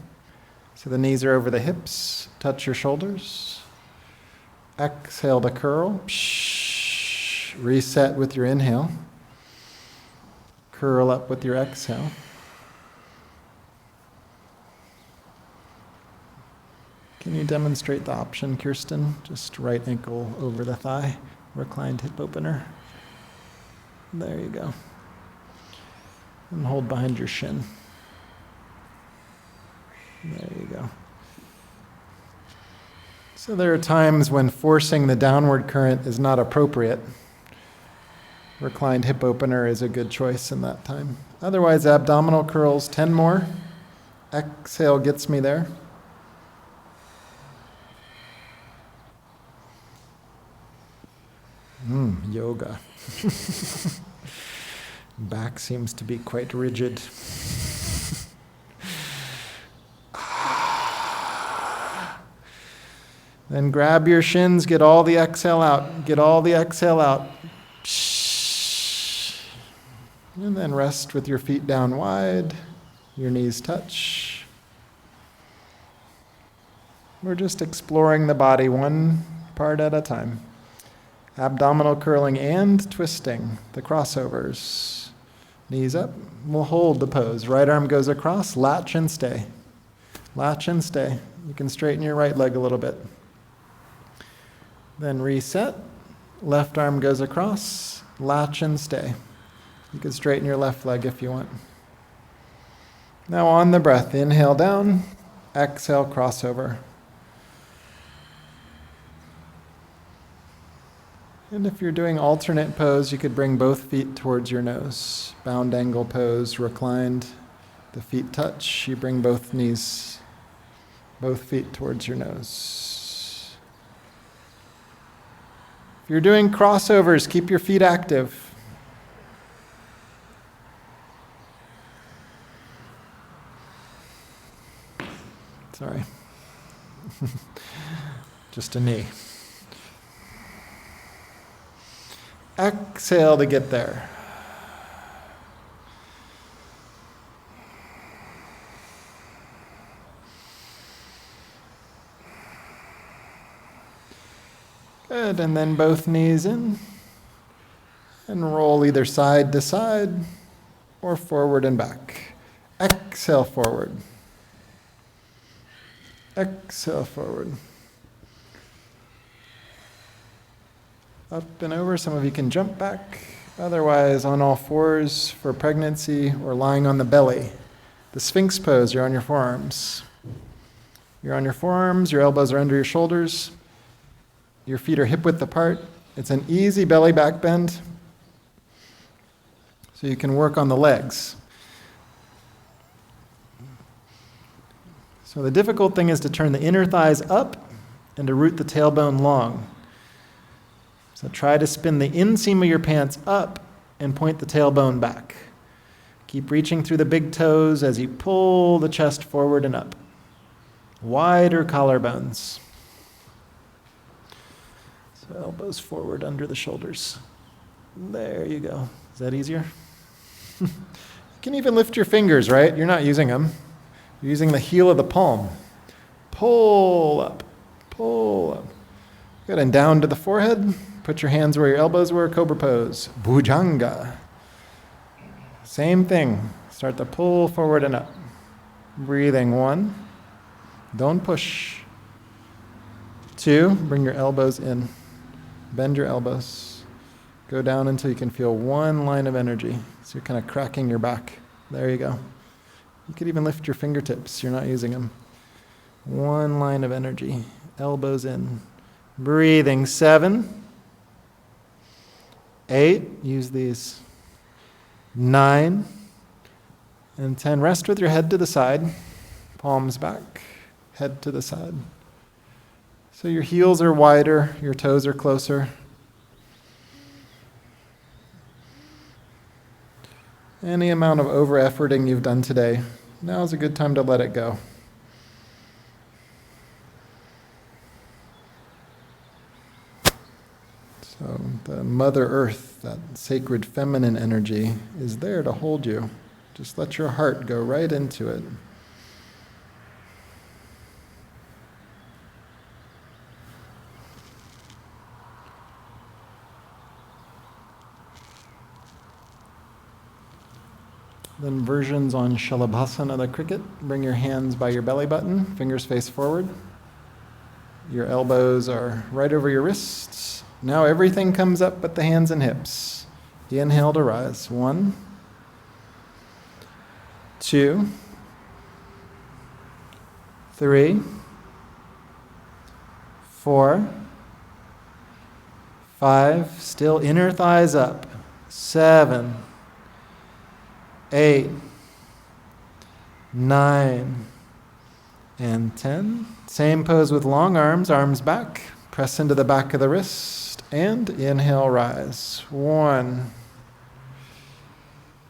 So the knees are over the hips, touch your shoulders. Exhale to curl. Reset with your inhale. Curl up with your exhale. Can you demonstrate the option, Kirsten? Just right ankle over the thigh, reclined hip opener. There you go. And hold behind your shin. There you go. So there are times when forcing the downward current is not appropriate. Reclined hip opener is a good choice in that time. Otherwise, abdominal curls, 10 more. Exhale gets me there. Yoga. Back seems to be quite rigid. Then grab your shins, get all the exhale out. Get all the exhale out. And then rest with your feet down wide, your knees touch. We're just exploring the body one part at a time. Abdominal curling and twisting, the crossovers. Knees up, we'll hold the pose. Right arm goes across, latch and stay. Latch and stay. You can straighten your right leg a little bit. Then reset, left arm goes across, latch and stay. You can straighten your left leg if you want. Now on the breath, inhale down, exhale crossover. And if you're doing alternate pose, you could bring both feet towards your nose. Bound angle pose, reclined. The feet touch, you bring both knees, both feet towards your nose. If you're doing crossovers, keep your feet active. Sorry. Just a knee. Exhale to get there. Good, and then both knees in. And roll either side to side or forward and back. Exhale forward. Exhale forward. Up and over. Some of you can jump back. Otherwise, on all fours for pregnancy or lying on the belly. The Sphinx pose, you're on your forearms. You're on your forearms, your elbows are under your shoulders. Your feet are hip width apart. It's an easy belly back bend. So you can work on the legs. So the difficult thing is to turn the inner thighs up and to root the tailbone long. So try to spin the inseam of your pants up and point the tailbone back. Keep reaching through the big toes as you pull the chest forward and up. Wider collarbones. So elbows forward under the shoulders. There you go. Is that easier? You can even lift your fingers, right? You're not using them. You're using the heel of the palm. Pull up. Pull up. Good, and down to the forehead. Put your hands where your elbows were, cobra pose. Bhujanga. Same thing. Start to pull forward and up. Breathing, 1. Don't push. 2, bring your elbows in. Bend your elbows. Go down until you can feel one line of energy. So you're kind of cracking your back. There you go. You could even lift your fingertips. You're not using them. One line of energy. Elbows in. Breathing, 7. 8, use these. 9 and 10. Rest with your head to the side, palms back, head to the side. So your heels are wider, your toes are closer. Any amount of over-efforting you've done today, now is a good time to let it go. So the Mother Earth, that sacred feminine energy, is there to hold you. Just let your heart go right into it. Then versions on Shalabhasana, the cricket. Bring your hands by your belly button, fingers face forward. Your elbows are right over your wrists. Now everything comes up but the hands and hips. Inhale to rise. 1, 2, 3, 4, 5, still inner thighs up. 7, 8, 9, and 10. Same pose with long arms, arms back. Press into the back of the wrist and inhale, rise. 1,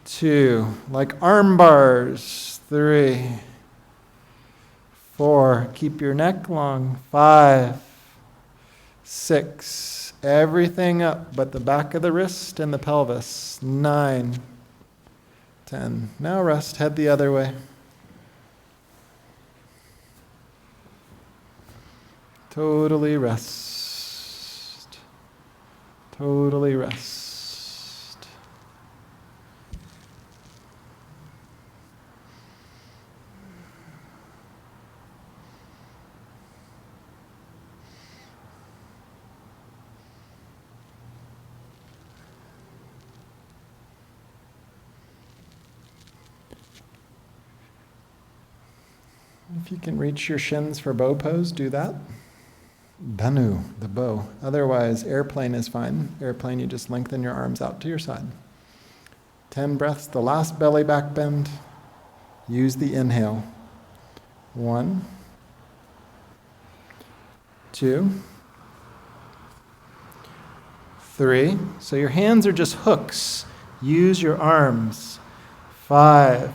2, like arm bars. 3, 4, keep your neck long. 5, 6, everything up but the back of the wrist and the pelvis. 9, 10. Now rest, head the other way. Totally rest. Totally rest. If you can reach your shins for bow pose, do that. Dhanu, the bow. Otherwise, airplane is fine. Airplane, you just lengthen your arms out to your side. 10 breaths, the last belly back bend. Use the inhale. 1, 2, 3. So your hands are just hooks. Use your arms. 5,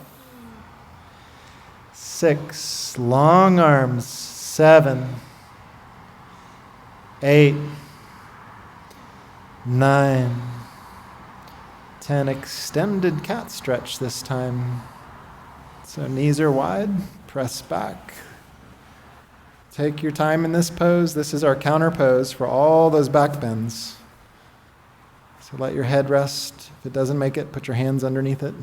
6, long arms. 7, 8, 9, 10. Extended cat stretch this time. So knees are wide, press back. Take your time in this pose. This is our counter pose for all those back bends. So let your head rest. If it doesn't make it, put your hands underneath it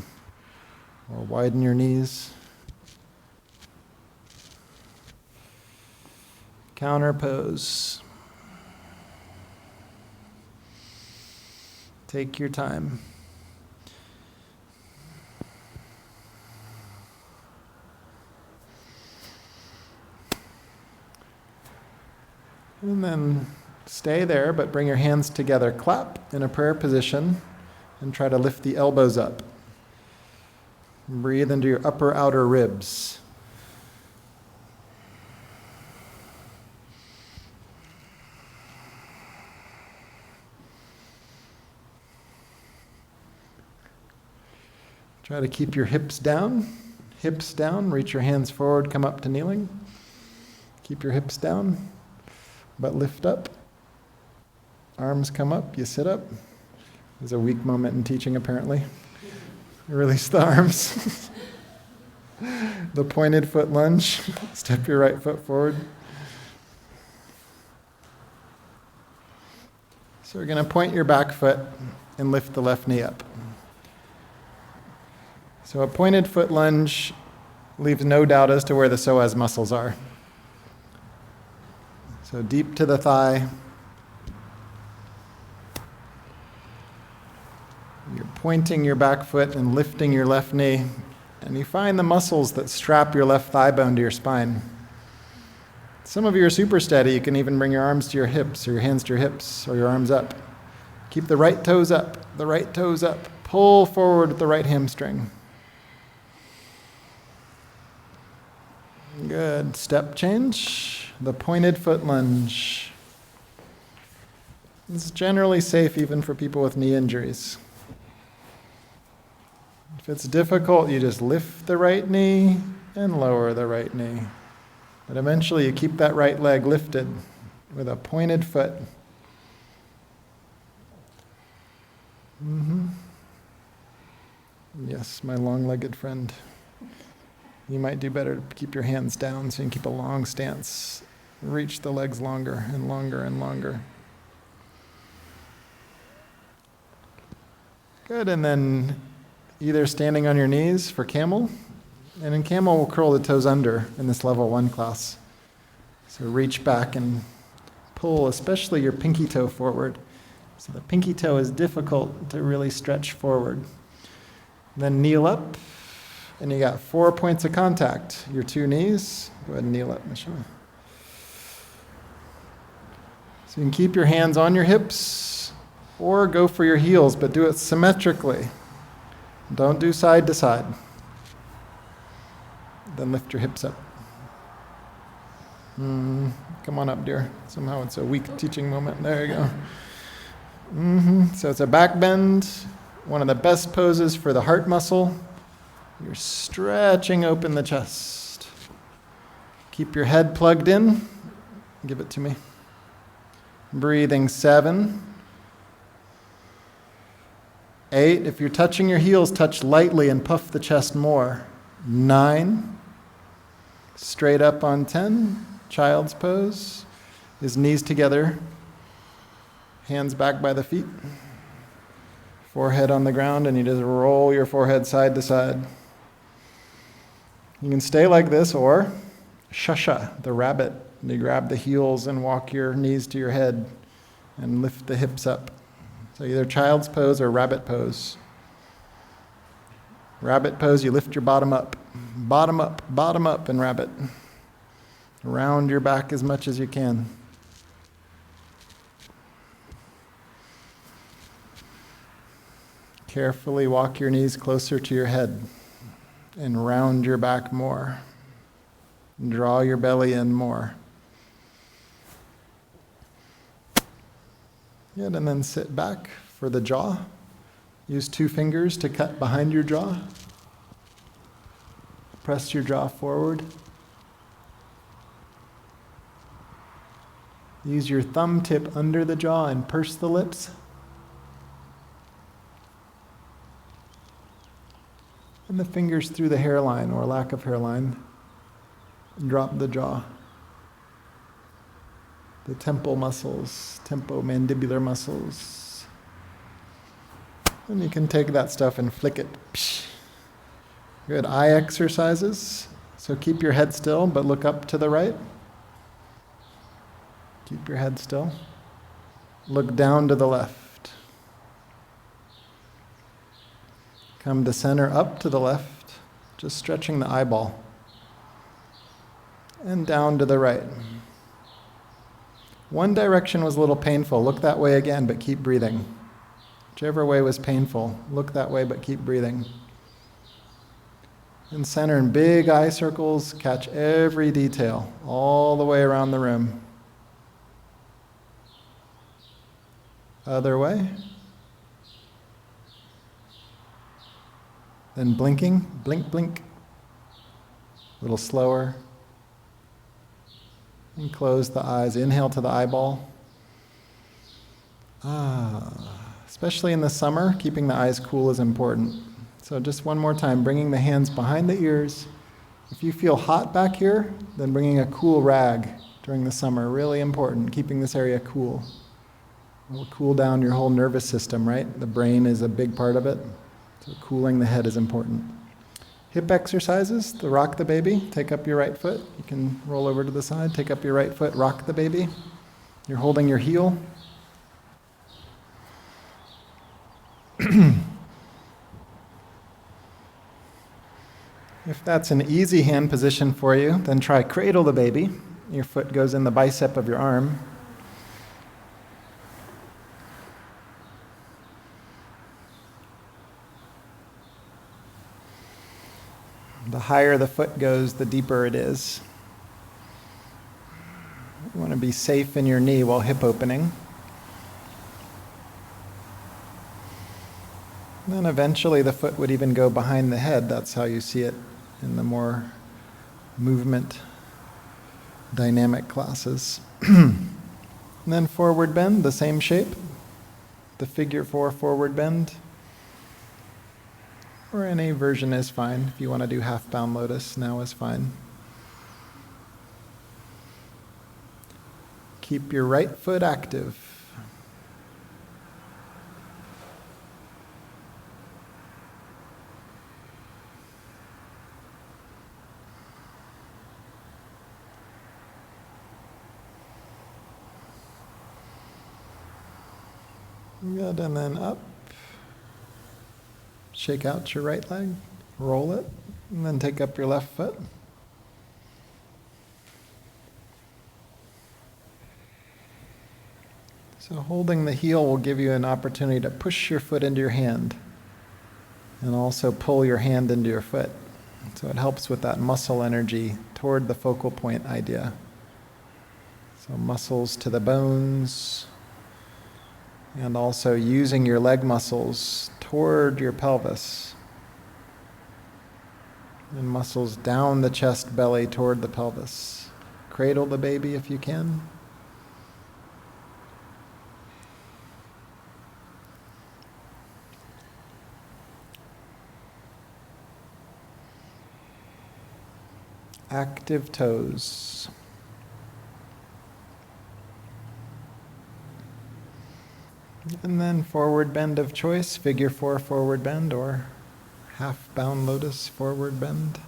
or widen your knees. Counter pose. Take your time. And then stay there, but bring your hands together. Clap in a prayer position and try to lift the elbows up. Breathe into your upper outer ribs. Try to keep your hips down, reach your hands forward, come up to kneeling. Keep your hips down, but lift up. Arms come up, you sit up. There's a weak moment in teaching apparently. Release the arms. The pointed foot lunge, step your right foot forward. So we're going to point your back foot and lift the left knee up. So a pointed foot lunge leaves no doubt as to where the psoas muscles are. So deep to the thigh. You're pointing your back foot and lifting your left knee, and you find the muscles that strap your left thigh bone to your spine. Some of you are super steady. You can even bring your arms to your hips, or your hands to your hips, or your arms up. Keep the right toes up, the right toes up. Pull forward with the right hamstring. Good. Step change. The pointed foot lunge. It's generally safe even for people with knee injuries. If it's difficult, you just lift the right knee and lower the right knee. But eventually you keep that right leg lifted with a pointed foot. Yes, my long-legged friend. You might do better to keep your hands down so you can keep a long stance. Reach the legs longer and longer and longer. Good, and then either standing on your knees for camel, and in camel we'll curl the toes under in this level 1 class. So reach back and pull, especially your pinky toe forward. So the pinky toe is difficult to really stretch forward. Then kneel up. And you got 4 points of contact. Your 2 knees. Go ahead and kneel up, Michelle. So you can keep your hands on your hips or go for your heels, but do it symmetrically. Don't do side to side. Then lift your hips up. Come on up, dear. Somehow it's a weak teaching moment. There you go. So it's a back bend, one of the best poses for the heart muscle. You're stretching open the chest. Keep your head plugged in. Give it to me. Breathing 7, 8. If you're touching your heels, touch lightly and puff the chest more. 9. Straight up on 10. Child's pose. His knees together. Hands back by the feet. Forehead on the ground, and you just roll your forehead side to side. You can stay like this, or shasha, the rabbit. You grab the heels and walk your knees to your head and lift the hips up. So either child's pose or rabbit pose. Rabbit pose, you lift your bottom up, and rabbit. Round your back as much as you can. Carefully walk your knees closer to your head and round your back more. Draw your belly in more. Good, and then sit back for the jaw. Use 2 fingers to cut behind your jaw. Press your jaw forward. Use your thumb tip under the jaw and purse the lips. And the fingers through the hairline or lack of hairline. Drop the jaw. The temple muscles, temporomandibular muscles. And you can take that stuff and flick it. Good. Eye exercises. So keep your head still, but look up to the right. Keep your head still. Look down to the left. Come to center, up to the left, just stretching the eyeball. And down to the right. One direction was a little painful. Look that way again, but keep breathing. Whichever way was painful, look that way, but keep breathing. In center, in big eye circles, catch every detail, all the way around the room. Other way. Then blinking, blink, blink. A little slower. And close the eyes. Inhale to the eyeball. Especially in the summer, keeping the eyes cool is important. So just one more time, bringing the hands behind the ears. If you feel hot back here, then bringing a cool rag during the summer, really important, keeping this area cool. It will cool down your whole nervous system, right? The brain is a big part of it, so cooling the head is important. Hip exercises, the rock the baby. Take up your right foot. You can roll over to the side. Take up your right foot, rock the baby. You're holding your heel. If that's an easy hand position for you, then try cradle the baby. Your foot goes in the bicep of your arm. The higher the foot goes, the deeper it is. You want to be safe in your knee while hip opening. And then eventually the foot would even go behind the head. That's how you see it in the more movement dynamic classes. And then forward bend, the same shape. The figure 4 forward bend. Or any version is fine. If you want to do half-bound lotus, now is fine. Keep your right foot active. Good, and then up. Shake out your right leg, roll it, and then take up your left foot. So holding the heel will give you an opportunity to push your foot into your hand and also pull your hand into your foot. So it helps with that muscle energy toward the focal point idea. So muscles to the bones, and also using your leg muscles toward your pelvis. And muscles down the chest, belly toward the pelvis. Cradle the baby if you can. Active toes. And then forward bend of choice, figure 4 forward bend or half bound lotus forward bend.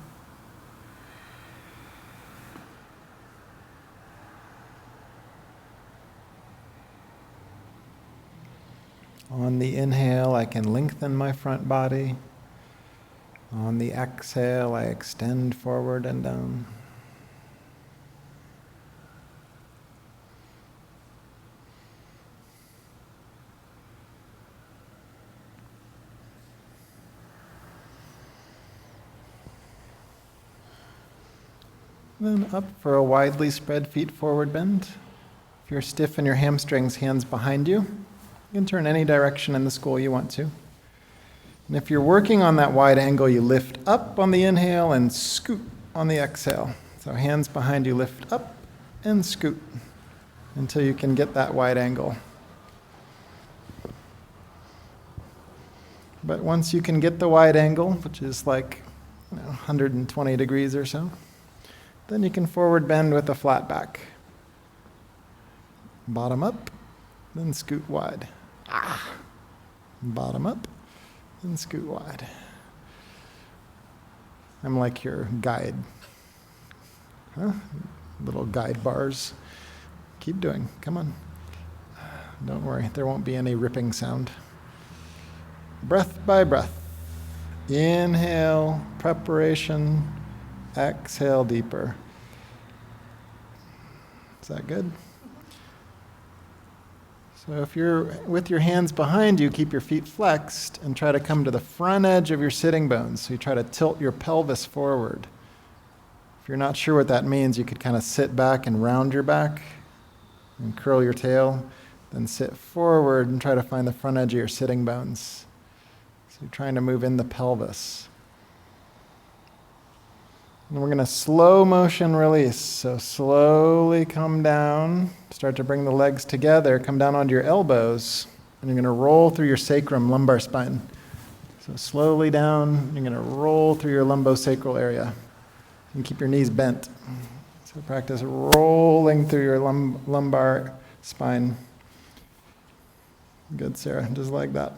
On the inhale, I can lengthen my front body. On the exhale, I extend forward and down. Then up for a widely spread feet forward bend. If you're stiff in your hamstrings, hands behind you. You can turn any direction in the school you want to. And if you're working on that wide angle, you lift up on the inhale and scoot on the exhale. So hands behind you, lift up and scoot until you can get that wide angle. But once you can get the wide angle, which is like 120 degrees or so, then you can forward bend with a flat back. Bottom up, then scoot wide. Bottom up, then scoot wide. I'm like your guide. Little guide bars. Keep doing, come on. Don't worry, there won't be any ripping sound. Breath by breath. Inhale, preparation. Exhale deeper. Is that good? So if you're with your hands behind you, keep your feet flexed and try to come to the front edge of your sitting bones. So you try to tilt your pelvis forward. If you're not sure what that means, you could kind of sit back and round your back and curl your tail, then sit forward and try to find the front edge of your sitting bones. So you're trying to move in the pelvis. And we're going to slow motion release. So slowly come down, start to bring the legs together, come down onto your elbows, and you're going to roll through your sacrum, lumbar spine. So slowly down, you're going to roll through your lumbosacral area. And keep your knees bent. So practice rolling through your lumbar spine. Good, Sarah, just like that.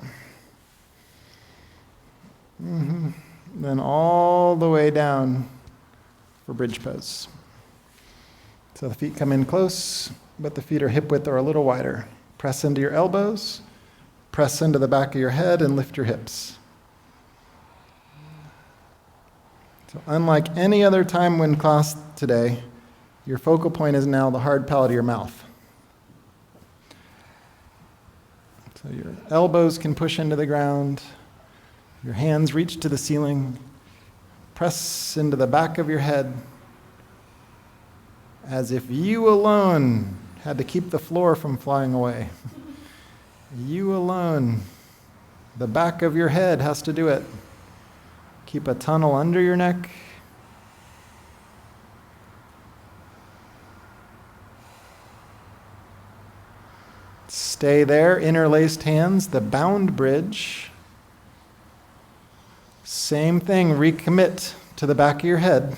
Then all the way down for bridge pose. So the feet come in close, but the feet are hip width or a little wider. Press into your elbows, press into the back of your head, and lift your hips. So unlike any other time in class today, your focal point is now the hard palate of your mouth. So your elbows can push into the ground, your hands reach to the ceiling, press into the back of your head as if you alone had to keep the floor from flying away. You alone. The back of your head has to do it. Keep a tunnel under your neck. Stay there, interlaced hands, the bound bridge. Same thing, recommit to the back of your head.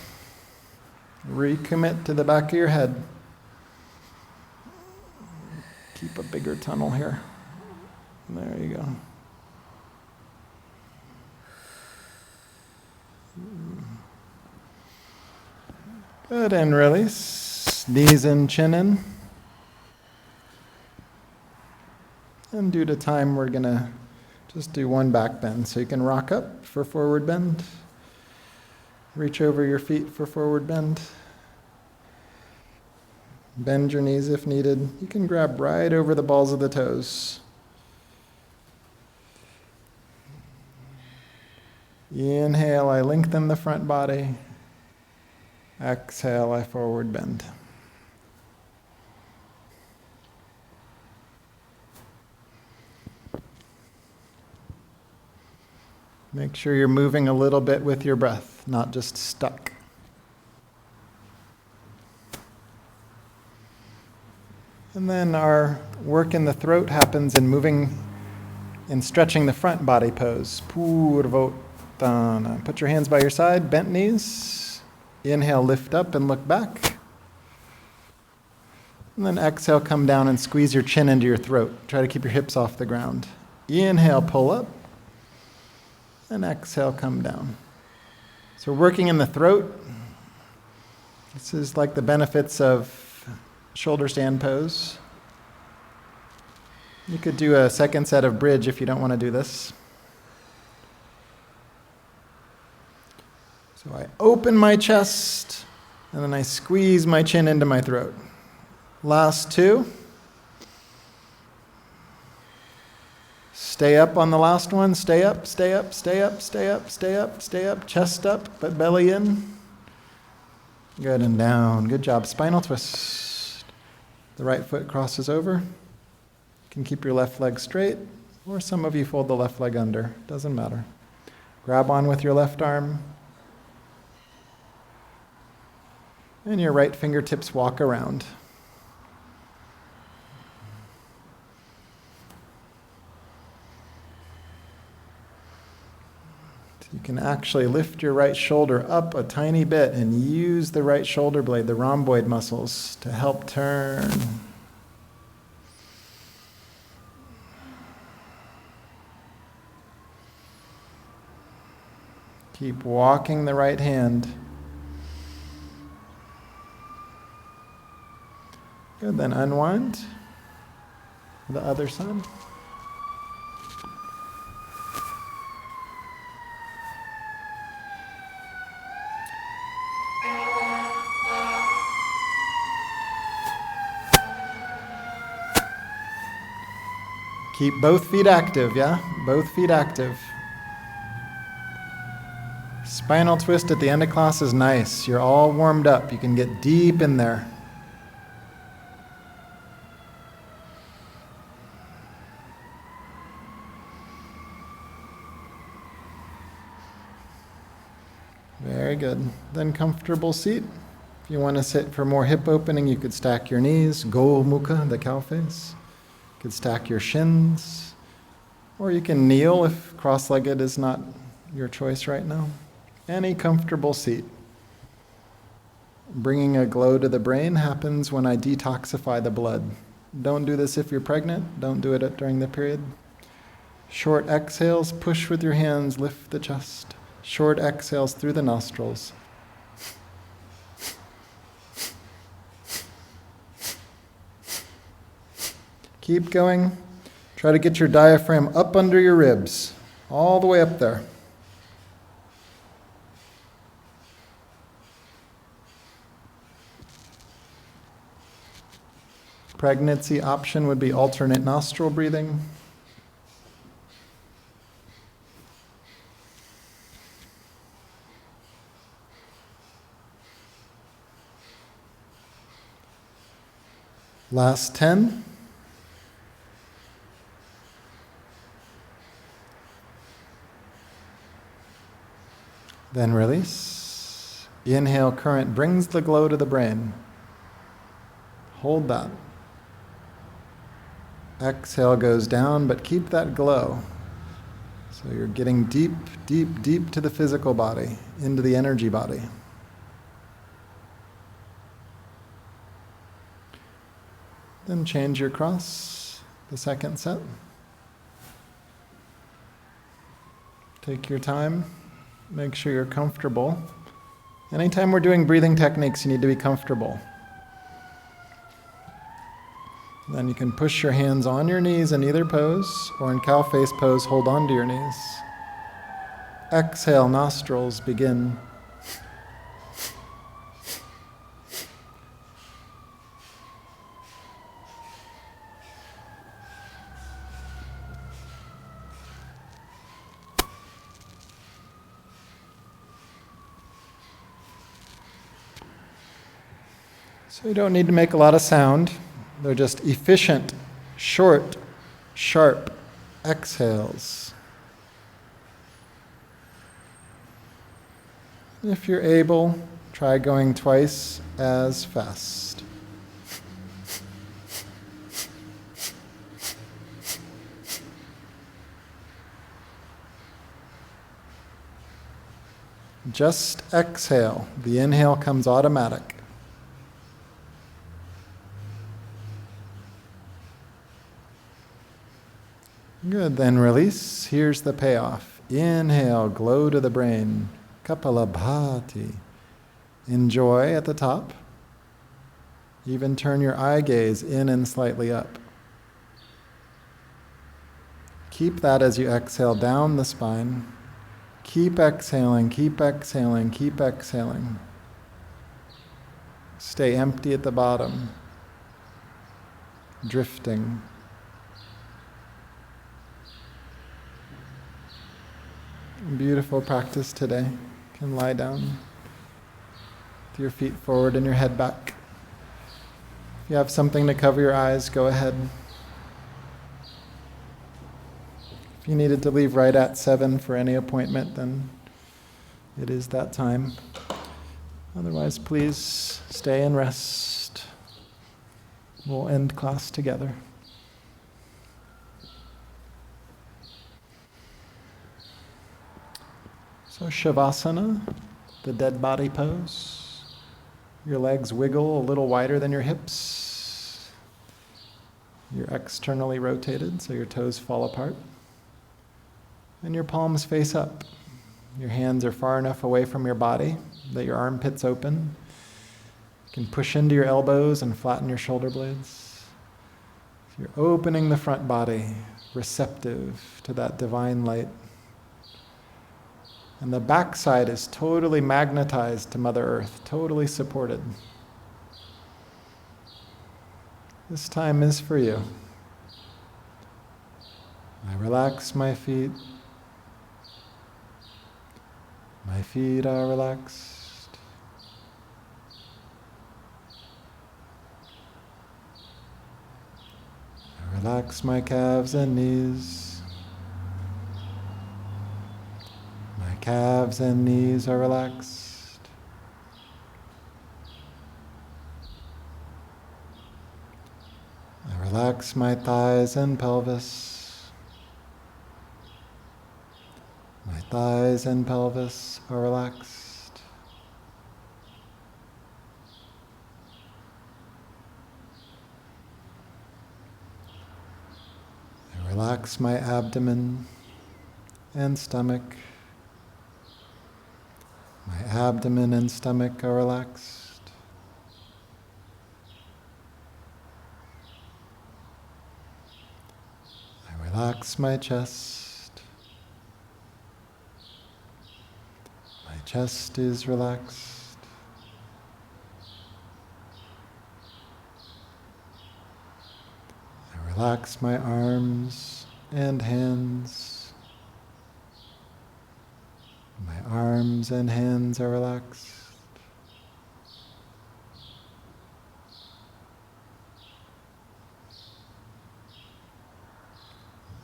Recommit to the back of your head. Keep a bigger tunnel here. There you go. Good, and release. Knees in, chin in. And due to time, we're going to just do one back bend. So you can rock up for forward bend. Reach over your feet for forward bend. Bend your knees if needed. You can grab right over the balls of the toes. Inhale, I lengthen the front body. Exhale, I forward bend. Make sure you're moving a little bit with your breath, not just stuck. And then our work in the throat happens in moving and stretching the front body pose. Purvotana. Put your hands by your side, bent knees. Inhale, lift up and look back. And then exhale, come down and squeeze your chin into your throat. Try to keep your hips off the ground. Inhale, pull up. And exhale, come down. So we're working in the throat. This is like the benefits of shoulder stand pose. You could do a second set of bridge if you don't want to do this. So I open my chest, and then I squeeze my chin into my throat. Last two. Stay up on the last one. Stay up, stay up, stay up, stay up, stay up, stay up. Chest up, but belly in. Good, and down. Good job. Spinal twist. The right foot crosses over. You can keep your left leg straight, or some of you fold the left leg under. Doesn't matter. Grab on with your left arm. And your right fingertips walk around. You can actually lift your right shoulder up a tiny bit and use the right shoulder blade, the rhomboid muscles, to help turn. Keep walking the right hand. Good, then unwind. The other side. Keep both feet active, yeah? Both feet active. Spinal twist at the end of class is nice. You're all warmed up. You can get deep in there. Very good. Then comfortable seat. If you want to sit for more hip opening, you could stack your knees, go mukha, the cow face. You could stack your shins, or you can kneel if cross-legged is not your choice right now. Any comfortable seat. Bringing a glow to the brain happens when I detoxify the blood. Don't do this if you're pregnant. Don't do it during the period. Short exhales, push with your hands, lift the chest. Short exhales through the nostrils. Keep going. Try to get your diaphragm up under your ribs, all the way up there. Pregnancy option would be alternate nostril breathing. Last 10. Then release. Inhale, current brings the glow to the brain. Hold that. Exhale goes down, but keep that glow. So you're getting deep, deep, deep to the physical body, into the energy body. Then change your cross, the second set. Take your time. Make sure you're comfortable. Anytime we're doing breathing techniques, you need to be comfortable. Then you can push your hands on your knees in either pose, or in cow face pose, hold on to your knees. Exhale, nostrils begin. So you don't need to make a lot of sound. They're just efficient, short, sharp exhales. If you're able, try going twice as fast. Just exhale. The inhale comes automatic. Good, then release. Here's the payoff. Inhale, glow to the brain. Kapalabhati. Enjoy at the top. Even turn your eye gaze in and slightly up. Keep that as you exhale down the spine. Keep exhaling, keep exhaling, keep exhaling. Stay empty at the bottom. Drifting. Beautiful practice today. You can lie down with your feet forward and your head back. If you have something to cover your eyes, go ahead. If you needed to leave right at 7 for any appointment, then it is that time. Otherwise, please stay and rest. We'll end class together. So Shavasana, the dead body pose. Your legs wiggle a little wider than your hips. You're externally rotated, so your toes fall apart. And your palms face up. Your hands are far enough away from your body that your armpits open. You can push into your elbows and flatten your shoulder blades. So you're opening the front body, receptive to that divine light. And the backside is totally magnetized to Mother Earth, totally supported. This time is for you. I relax my feet. My feet are relaxed. I relax my calves and knees. My calves and knees are relaxed. I relax my thighs and pelvis. My thighs and pelvis are relaxed. I relax my abdomen and stomach. My abdomen and stomach are relaxed. I relax my chest. My chest is relaxed. I relax my arms and hands. My arms and hands are relaxed.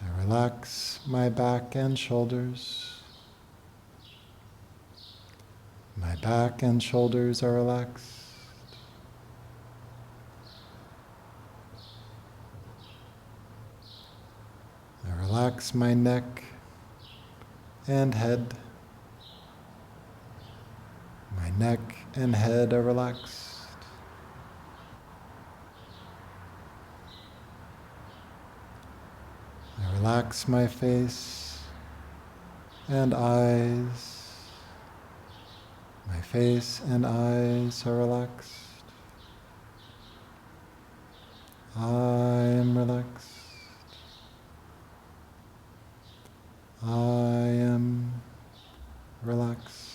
I relax my back and shoulders. My back and shoulders are relaxed. I relax my neck and head. My neck and head are relaxed. I relax my face and eyes. My face and eyes are relaxed. I am relaxed. I am relaxed.